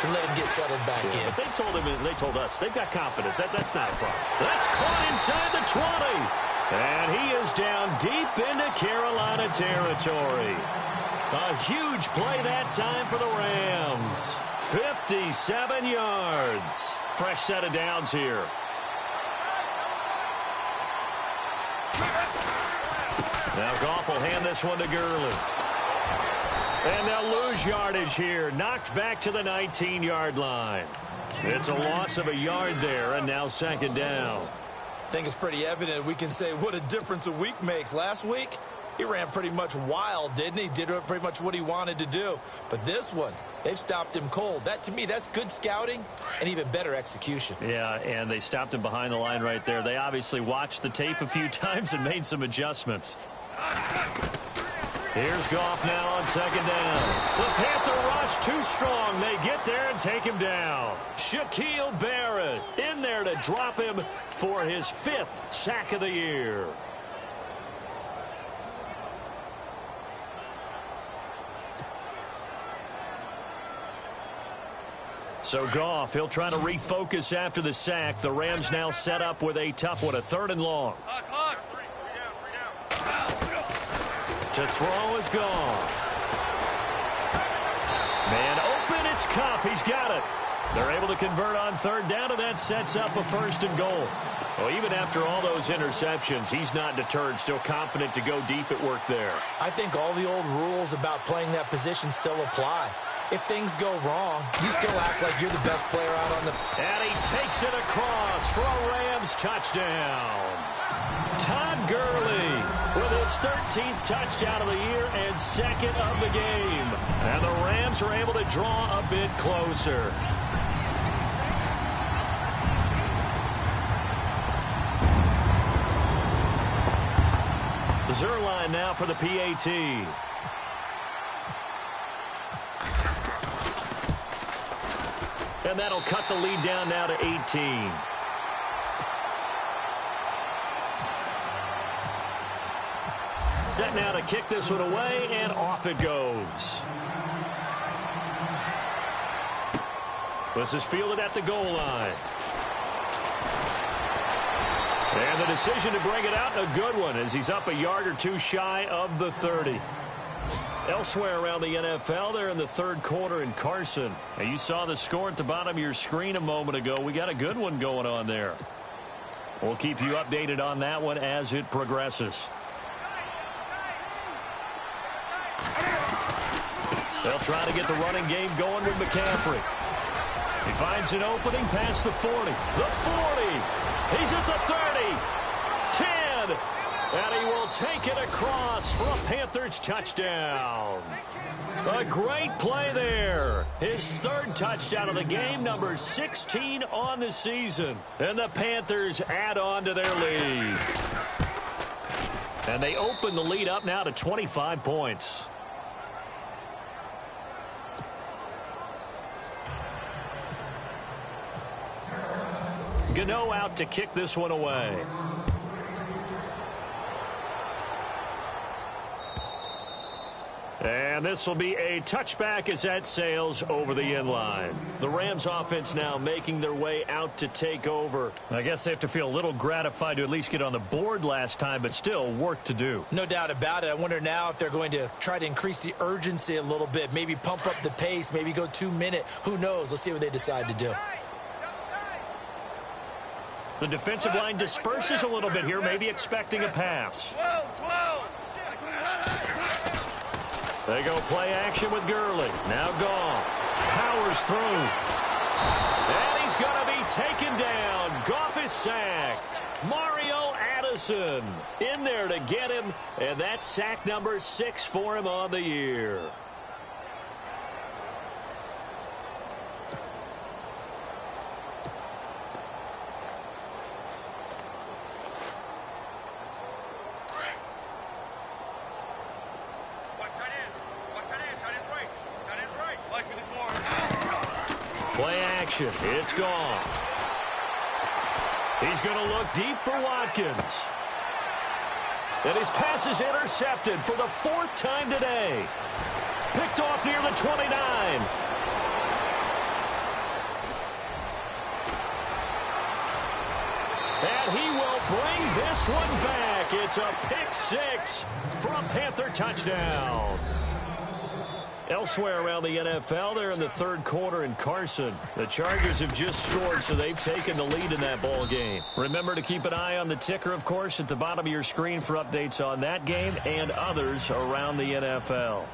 to let him get settled back in. But they told us they've got confidence. That's not a problem. That's caught inside the 20. And he is down deep into Carolina territory. A huge play that time for the Rams. 57 yards. Fresh set of downs here. Now Goff will hand this one to Gurley. And they'll lose yardage here. Knocked back to the 19-yard line. It's a loss of a yard there, and now second down. I think it's pretty evident we can say what a difference a week makes. Last week, he ran pretty much wild, didn't he? Did pretty much what he wanted to do. But this one, they've stopped him cold. That, to me, that's good scouting and even better execution. Yeah, and they stopped him behind the line right there. They obviously watched the tape a few times and made some adjustments. Here's Goff now on second down. The Panther rush too strong. They get there and take him down. Shaquille Barrett in there to drop him for his 5th sack of the year. So Goff, he'll try to refocus after the sack. The Rams now set up with a tough one, a 3rd and long. To throw is Goff. Man open, it's Kupp. He's got it. They're able to convert on 3rd down, and that sets up a 1st and goal. Well, even after all those interceptions, he's not deterred, still confident to go deep at work there. I think all the old rules about playing that position still apply. If things go wrong, you still act like you're the best player out on the... And he takes it across for a Rams touchdown. Todd Gurley with his 13th touchdown of the year and 2nd of the game. And the Rams are able to draw a bit closer. Zerline now for the PAT. And that'll cut the lead down now to 18. Set now to kick this one away, and off it goes. This is fielded at the goal line. And the decision to bring it out, a good one, as he's up a yard or two shy of the 30. Elsewhere around the NFL, they're in the 3rd quarter in Carson. And you saw the score at the bottom of your screen a moment ago. We got a good one going on there. We'll keep you updated on that one as it progresses. They'll try to get the running game going with McCaffrey. He finds an opening past the 40. The 40. He's at the 30. 10. again. And he will take it across for a Panthers touchdown. A great play there. His third touchdown of the game, number 16 on the season. And the Panthers add on to their lead. And they open the lead up now to 25 points. Gano out to kick this one away. And this will be a touchback as that sails over the end line. The Rams offense now making their way out to take over. I guess they have to feel a little gratified to at least get on the board last time, but still work to do. No doubt about it. I wonder now if they're going to try to increase the urgency a little bit, maybe pump up the pace, maybe go 2-minute. Who knows? Let's see what they decide to do. The defensive line disperses a little bit here, maybe expecting a pass. They go play action with Gurley. Now Goff powers through. And he's going to be taken down. Goff is sacked. Mario Addison in there to get him. And that's sack number 6 for him on the year. Play action. It's gone. He's going to look deep for Watkins. And his pass is intercepted for the 4th time today. Picked off near the 29. And he will bring this one back. It's a pick 6 for a Panther touchdown. Elsewhere around the NFL, they're in the 3rd quarter in Carson. The Chargers have just scored, so they've taken the lead in that ball game. Remember to keep an eye on the ticker, of course, at the bottom of your screen for updates on that game and others around the NFL.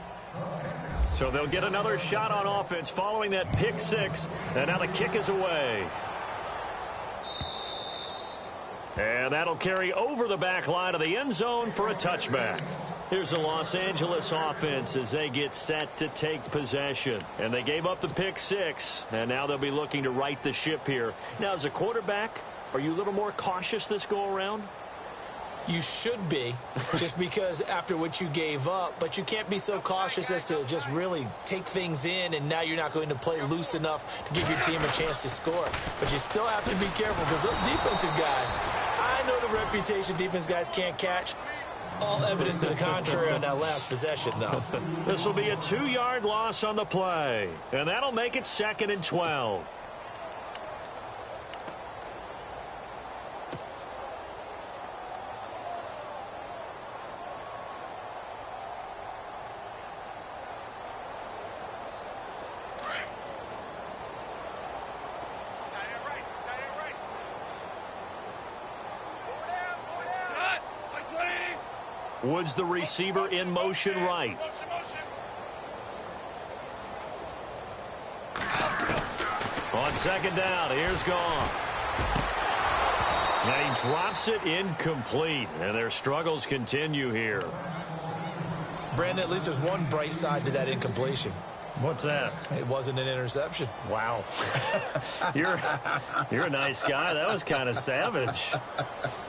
So they'll get another shot on offense following that pick 6, and now the kick is away. And that'll carry over the back line of the end zone for a touchback. Here's the Los Angeles offense as they get set to take possession. And they gave up the pick 6, and now they'll be looking to right the ship here. Now, as a quarterback, are you a little more cautious this go-around? You should be, just because after what you gave up, but you can't be so cautious as to just really take things in, and now you're not going to play loose enough to give your team a chance to score. But you still have to be careful because those defensive guys, I know the reputation defense guys can't catch. All evidence to the contrary on that last possession, though. This will be a 2-yard loss on the play, and that'll make it 2nd and 12. Woods, the receiver, in motion right. On 2nd down, here's Goff. And he drops it incomplete, and their struggles continue here. Brandon, at least there's one bright side to that incompletion. What's that? It wasn't an interception. Wow. You're a nice guy. That was kind of savage.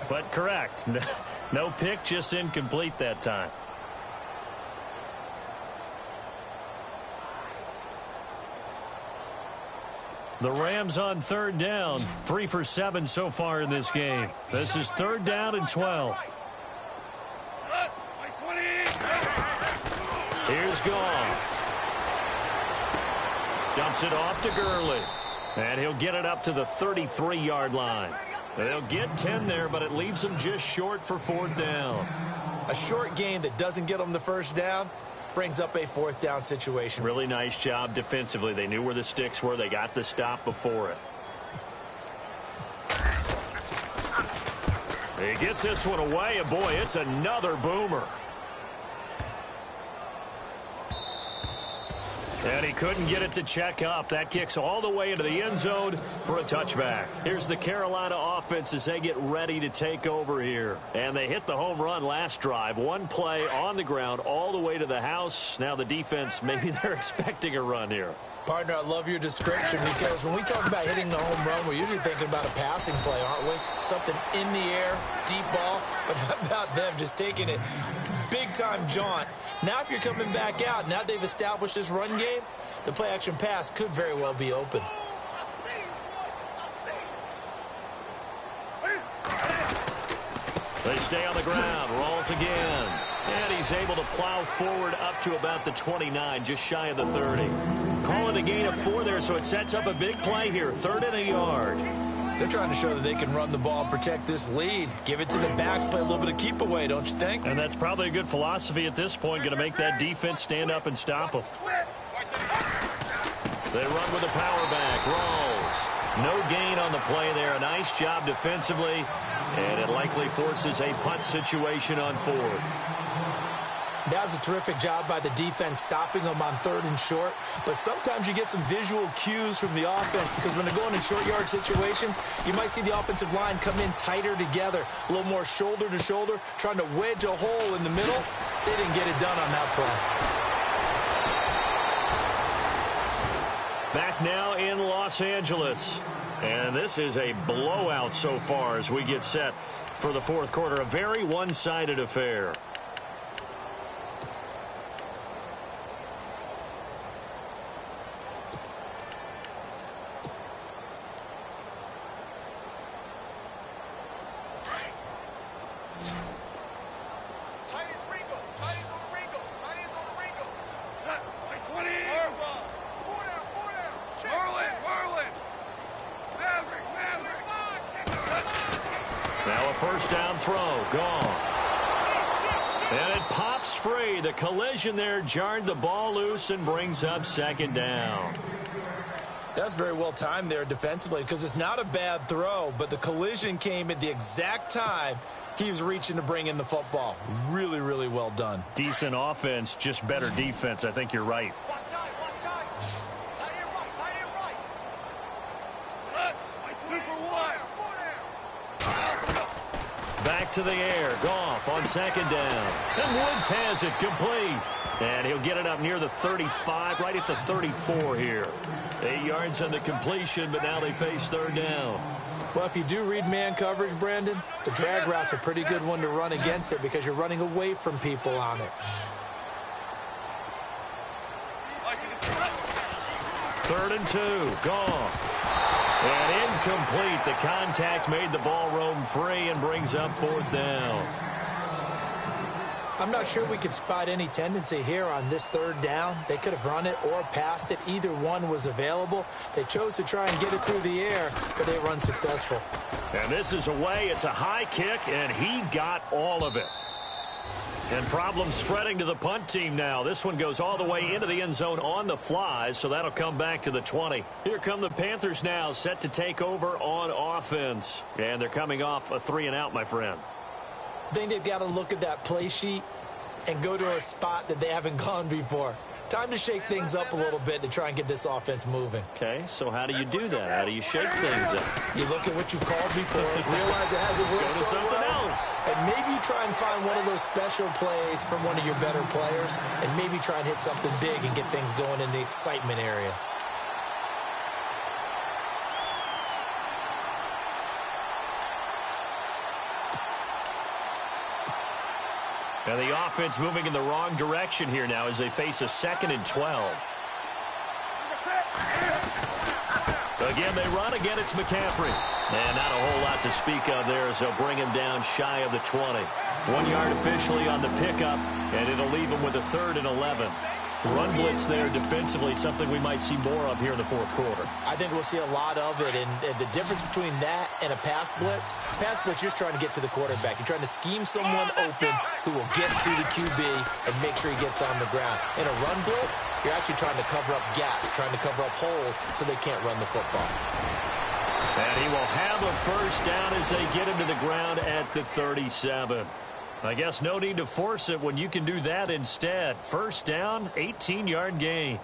But correct. No pick, just incomplete that time. The Rams on 3rd down. 3 for 7 so far in this game. This is 3rd down and 12. Here's Goff. Dumps it off to Gurley. And he'll get it up to the 33-yard line. They'll get 10 there, but it leaves them just short for 4th down. A short gain that doesn't get them the 1st down brings up a 4th down situation. Really nice job defensively. They knew where the sticks were. They got the stop before it. He gets this one away, and boy, it's another boomer. And he couldn't get it to check up. That kicks all the way into the end zone for a touchback. Here's the Carolina offense as they get ready to take over here. And they hit the home run last drive. One play on the ground all the way to the house. Now the defense, maybe they're expecting a run here. Partner, I love your description because when we talk about hitting the home run, we're usually thinking about a passing play, aren't we? Something in the air, deep ball. But how about them just taking it big-time jaunt? Now if you're coming back out, now they've established this run game, the play-action pass could very well be open. They stay on the ground, rolls again. And he's able to plow forward up to about the 29, just shy of the 30. Call it a gain of 4 there, so it sets up a big play here, 3rd and a yard. They're trying to show that they can run the ball and protect this lead. Give it to the backs, play a little bit of keep away, don't you think? And that's probably a good philosophy at this point, going to make that defense stand up and stop them. They run with the power back, rolls. No gain on the play there. A nice job defensively, and it likely forces a punt situation on 4th. That was a terrific job by the defense stopping them on 3rd and short. But sometimes you get some visual cues from the offense because when they're going in short yard situations, you might see the offensive line come in tighter together, a little more shoulder to shoulder, trying to wedge a hole in the middle. They didn't get it done on that play. Back now in Los Angeles. And this is a blowout so far as we get set for the 4th quarter. A very one-sided affair. Now a first down throw, gone. And it pops free. The collision there jarred the ball loose and brings up 2nd down. That's very well timed there defensively because it's not a bad throw, but the collision came at the exact time he was reaching to bring in the football. Really, really well done. Decent offense, just better defense. I think you're right. Back to the air. Goff on 2nd down. And Woods has it complete. And he'll get it up near the 35, right at the 34 here. 8 yards on the completion, but now they face 3rd down. Well, if you do read man coverage, Brandon, the drag route's a pretty good one to run against it because you're running away from people on it. 3rd and 2. Goff. And incomplete. The contact made the ball roam free and brings up 4th down. I'm not sure we could spot any tendency here on this 3rd down. They could have run it or passed it. Either one was available. They chose to try and get it through the air, but they were unsuccessful. And this is away. It's a high kick, and he got all of it. And problems spreading to the punt team now. This one goes all the way into the end zone on the fly, so that'll come back to the 20. Here come the Panthers now, set to take over on offense. And they're coming off a 3-and-out, my friend. I think they've got to look at that play sheet and go to a spot that they haven't gone before. Time to shake things up a little bit to try and get this offense moving. Okay, so how do you do that? How do you shake things up? You look at what you called before, realize it hasn't worked Go to something well, else. and maybe you try and find one of those special plays from one of your better players, and maybe try and hit something big and get things going in the excitement area. And the offense moving in the wrong direction here now as they face a 2nd and 12. Again, they run. Again, it's McCaffrey. And not a whole lot to speak of there as they'll bring him down shy of the 20. 1 yard officially on the pickup, and it'll leave him with a 3rd and 11. Run blitz there defensively, something we might see more of here in the 4th quarter. I think we'll see a lot of it, and the difference between that and a pass blitz, you're just trying to get to the quarterback. You're trying to scheme someone open who will get to the QB and make sure he gets on the ground. In a run blitz, you're actually trying to cover up gaps, trying to cover up holes so they can't run the football. And he will have a first down as they get him to the ground at the 37. I guess no need to force it when you can do that instead. First down, 18-yard gain.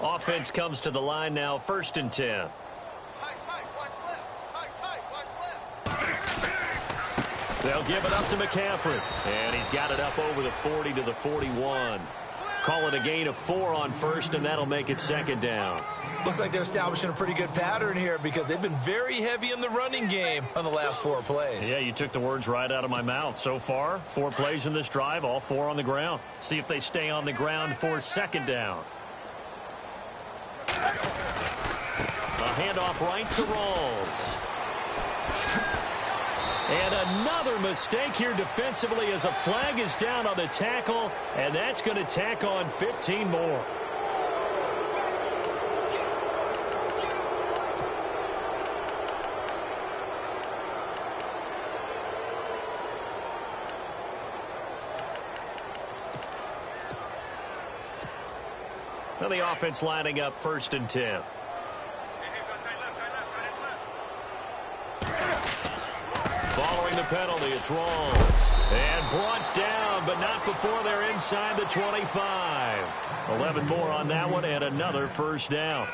Offense comes to the line now, 1st and 10. They'll give it up to McCaffrey. And he's got it up over the 40 to the 41. Call it a gain of 4 on 1st, and that'll make it 2nd down. Looks like they're establishing a pretty good pattern here because they've been very heavy in the running game on the last 4 plays. Yeah, you took the words right out of my mouth. So far, 4 plays in this drive, all 4 on the ground. See if they stay on the ground for 2nd down. A handoff right to Rawls. And another mistake here defensively as a flag is down on the tackle, and that's going to tack on 15 more. Now the offense lining up 1st and 10. Following the penalty, it's Rawls. And brought down, but not before they're inside the 25. 11 more on that one, and another 1st down.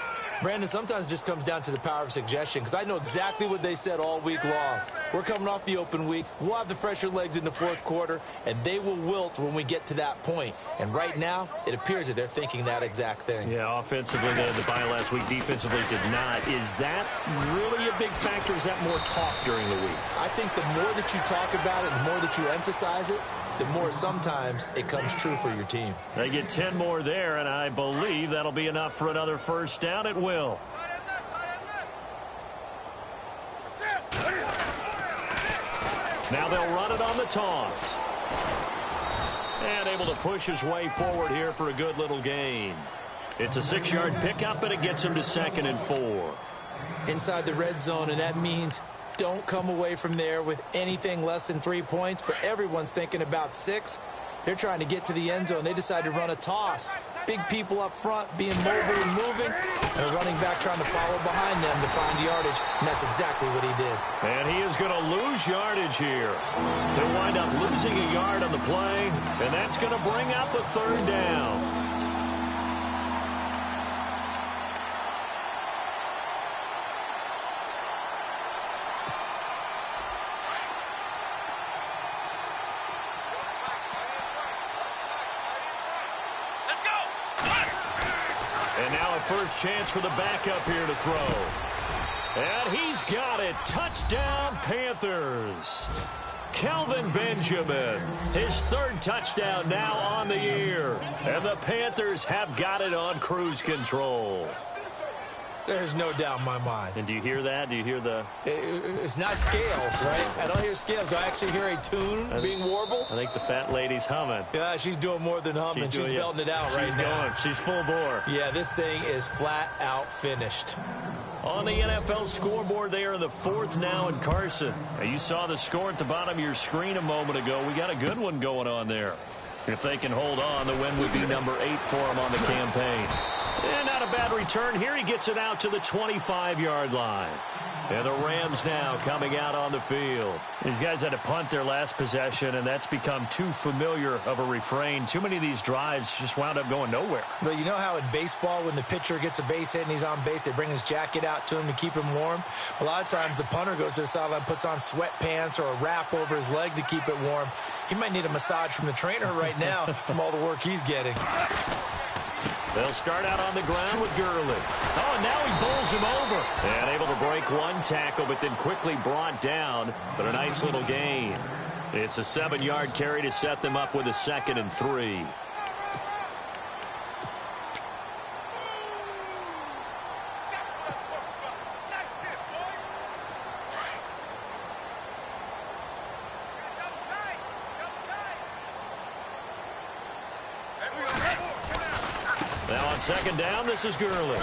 Brandon, sometimes it just comes down to the power of suggestion because I know exactly what they said all week long. We're coming off the open week. We'll have the fresher legs in the 4th quarter, and they will wilt when we get to that point. And right now, it appears that they're thinking that exact thing. Yeah, offensively, they had the bye last week. Defensively, did not. Is that really a big factor? Is that more talk during the week? I think the more that you talk about it, the more that you emphasize it, the more sometimes it comes true for your team. They get 10 more there, and I believe that'll be enough for another 1st down. It will. Now they'll run it on the toss. And able to push his way forward here for a good little gain. It's a 6-yard pickup, and it gets him to 2nd and 4. Inside the red zone, and that means don't come away from there with anything less than 3 points, but everyone's thinking about 6. They're trying to get to the end zone. They decide to run a toss. Big people up front being mobile and moving, and a running back trying to follow behind them to find yardage, and that's exactly what he did. And he is going to lose yardage here. They'll wind up losing a yard on the play, and that's going to bring up a 3rd down. First chance for the backup here to throw. And he's got it. Touchdown, Panthers. Kelvin Benjamin, his 3rd touchdown now on the year. And the Panthers have got it on cruise control. There's no doubt in my mind. And do you hear that? Do you hear the... It's not scales, right? I don't hear scales. Do I actually hear a tune being warbled? I think the fat lady's humming. Yeah, she's doing more than humming. She's belting it out right now. She's full bore. Yeah, this thing is flat out finished. On the NFL scoreboard, they are in the 4th now in Carson. Now, you saw the score at the bottom of your screen a moment ago. We got a good one going on there. If they can hold on, the win would be number 8 for them on the campaign. And not a bad return here. He gets it out to the 25-yard line. And the Rams now coming out on the field. These guys had to punt their last possession, and that's become too familiar of a refrain. Too many of these drives just wound up going nowhere. But you know how in baseball, when the pitcher gets a base hit and he's on base, they bring his jacket out to him to keep him warm? A lot of times the punter goes to the sideline, puts on sweatpants or a wrap over his leg to keep it warm. He might need a massage from the trainer right now from all the work he's getting. They'll start out on the ground with Gurley. Oh, and now he bowls him over. And able to break one tackle, but then quickly brought down. But a nice little gain. It's a 7-yard carry to set them up with a 2nd and 3. Now on 2nd down, this is Gurley.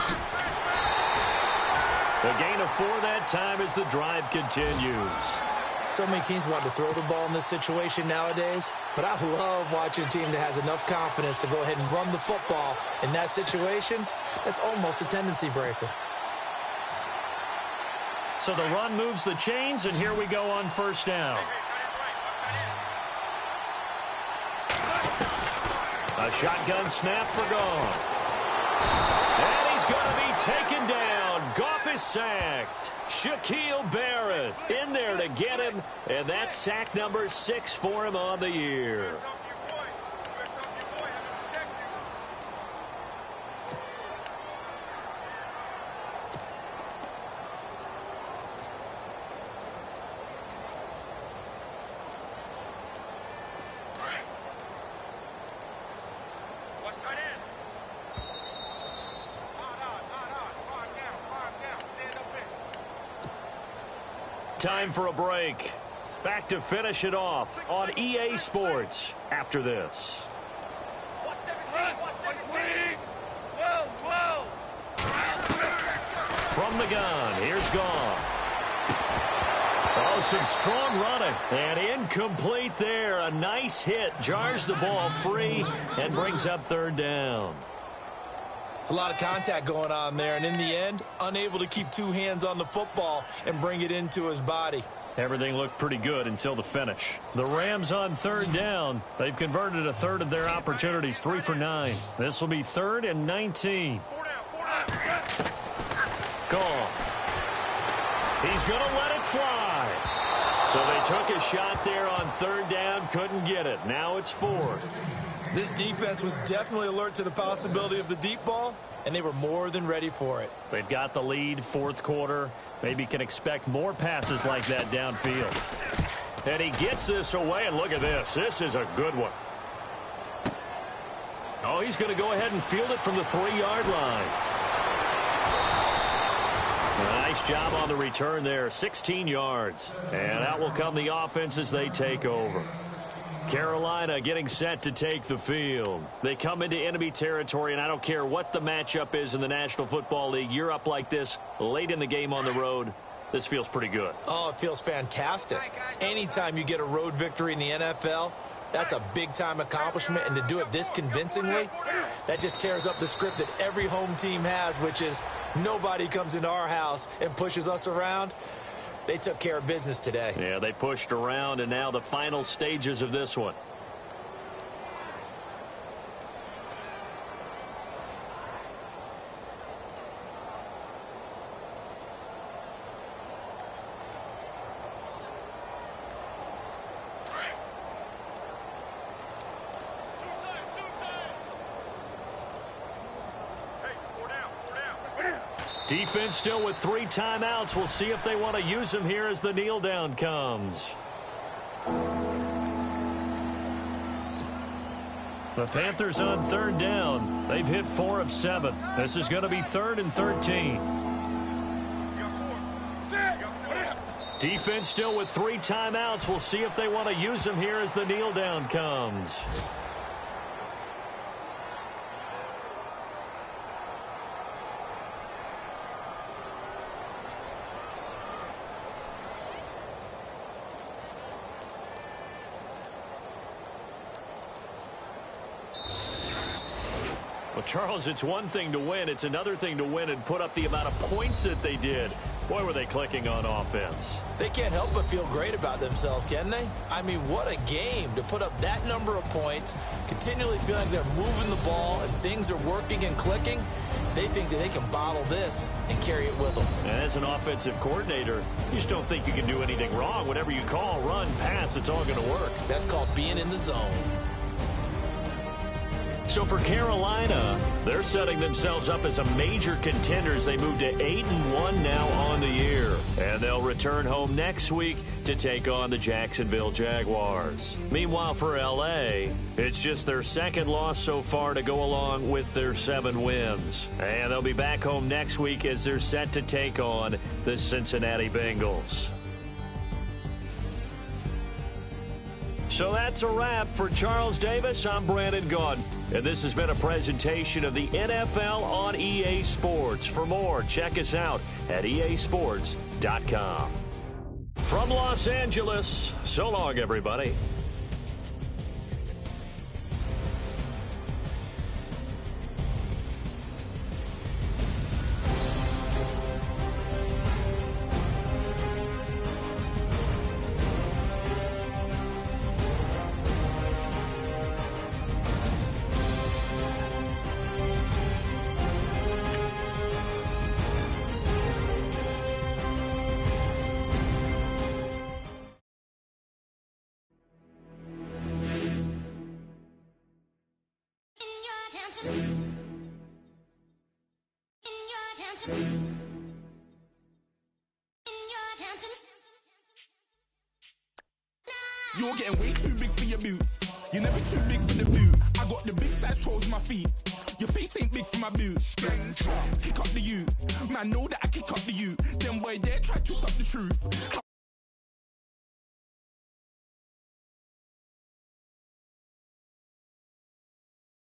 The gain of 4 that time as the drive continues. So many teams want to throw the ball in this situation nowadays, but I love watching a team that has enough confidence to go ahead and run the football. In that situation, that's almost a tendency breaker. So the run moves the chains, and here we go on 1st down. A shotgun snap for Goff. And he's going to be taken down. Goff is sacked. Shaquille Barrett in there to get him, and that's sack number 6 for him on the year. Time for a break. Back to finish it off on EA Sports after this. From the gun, here's Goff. Oh, some strong running. And incomplete there. A nice hit. Jars the ball free and brings up 3rd down. It's a lot of contact going on there, and in the end, unable to keep 2 hands on the football and bring it into his body. Everything looked pretty good until the finish. The Rams on 3rd down. They've converted a third of their opportunities, 3 for 9. This will be 3rd and 19. Goff. He's going to let it fly. So they took a shot there on 3rd down, couldn't get it. Now it's 4th. This defense was definitely alert to the possibility of the deep ball, and they were more than ready for it. They've got the lead, 4th quarter. Maybe can expect more passes like that downfield. And he gets this away, and look at this. This is a good one. Oh, he's going to go ahead and field it from the 3-yard line. Nice job on the return there, 16 yards. And out will come the offense as they take over. Carolina getting set to take the field. They come into enemy territory, and I don't care what the matchup is in the National Football League. You're up like this late in the game on the road. This feels pretty good. Oh, it feels fantastic. Anytime you get a road victory in the NFL, that's a big-time accomplishment, and to do it this convincingly, that just tears up the script that every home team has, which is nobody comes into our house and pushes us around. They took care of business today. Yeah, they pushed around, and now the final stages of this one. Defense still with 3 timeouts. We'll see if they want to use them here as the kneel down comes. The Panthers on 3rd down. They've hit 4 of 7. This is going to be 3rd and 13. Defense still with 3 timeouts. We'll see if they want to use them here as the kneel down comes. Well, Charles, it's one thing to win. It's another thing to win and put up the amount of points that they did. Boy, were they clicking on offense. They can't help but feel great about themselves, can they? I mean, what a game to put up that number of points, continually feeling they're moving the ball and things are working and clicking. They think that they can bottle this and carry it with them. And as an offensive coordinator, you just don't think you can do anything wrong. Whatever you call, run, pass, it's all going to work. That's called being in the zone. So for Carolina, they're setting themselves up as a major contender as they move to 8-1 now on the year. And they'll return home next week to take on the Jacksonville Jaguars. Meanwhile, for L.A., it's just their 2nd loss so far to go along with their 7 wins. And they'll be back home next week as they're set to take on the Cincinnati Bengals. So that's a wrap. For Charles Davis, I'm Brandon Gaudin. And this has been a presentation of the NFL on EA Sports. For more, check us out at easports.com. From Los Angeles, so long, everybody. You're getting way too big for your boots. You're never too big for the boot. I got the big size toes on my feet. Your face ain't big for my boots. Kick up the U. Man, know that I kick up the U. Them boy there try to stop the truth.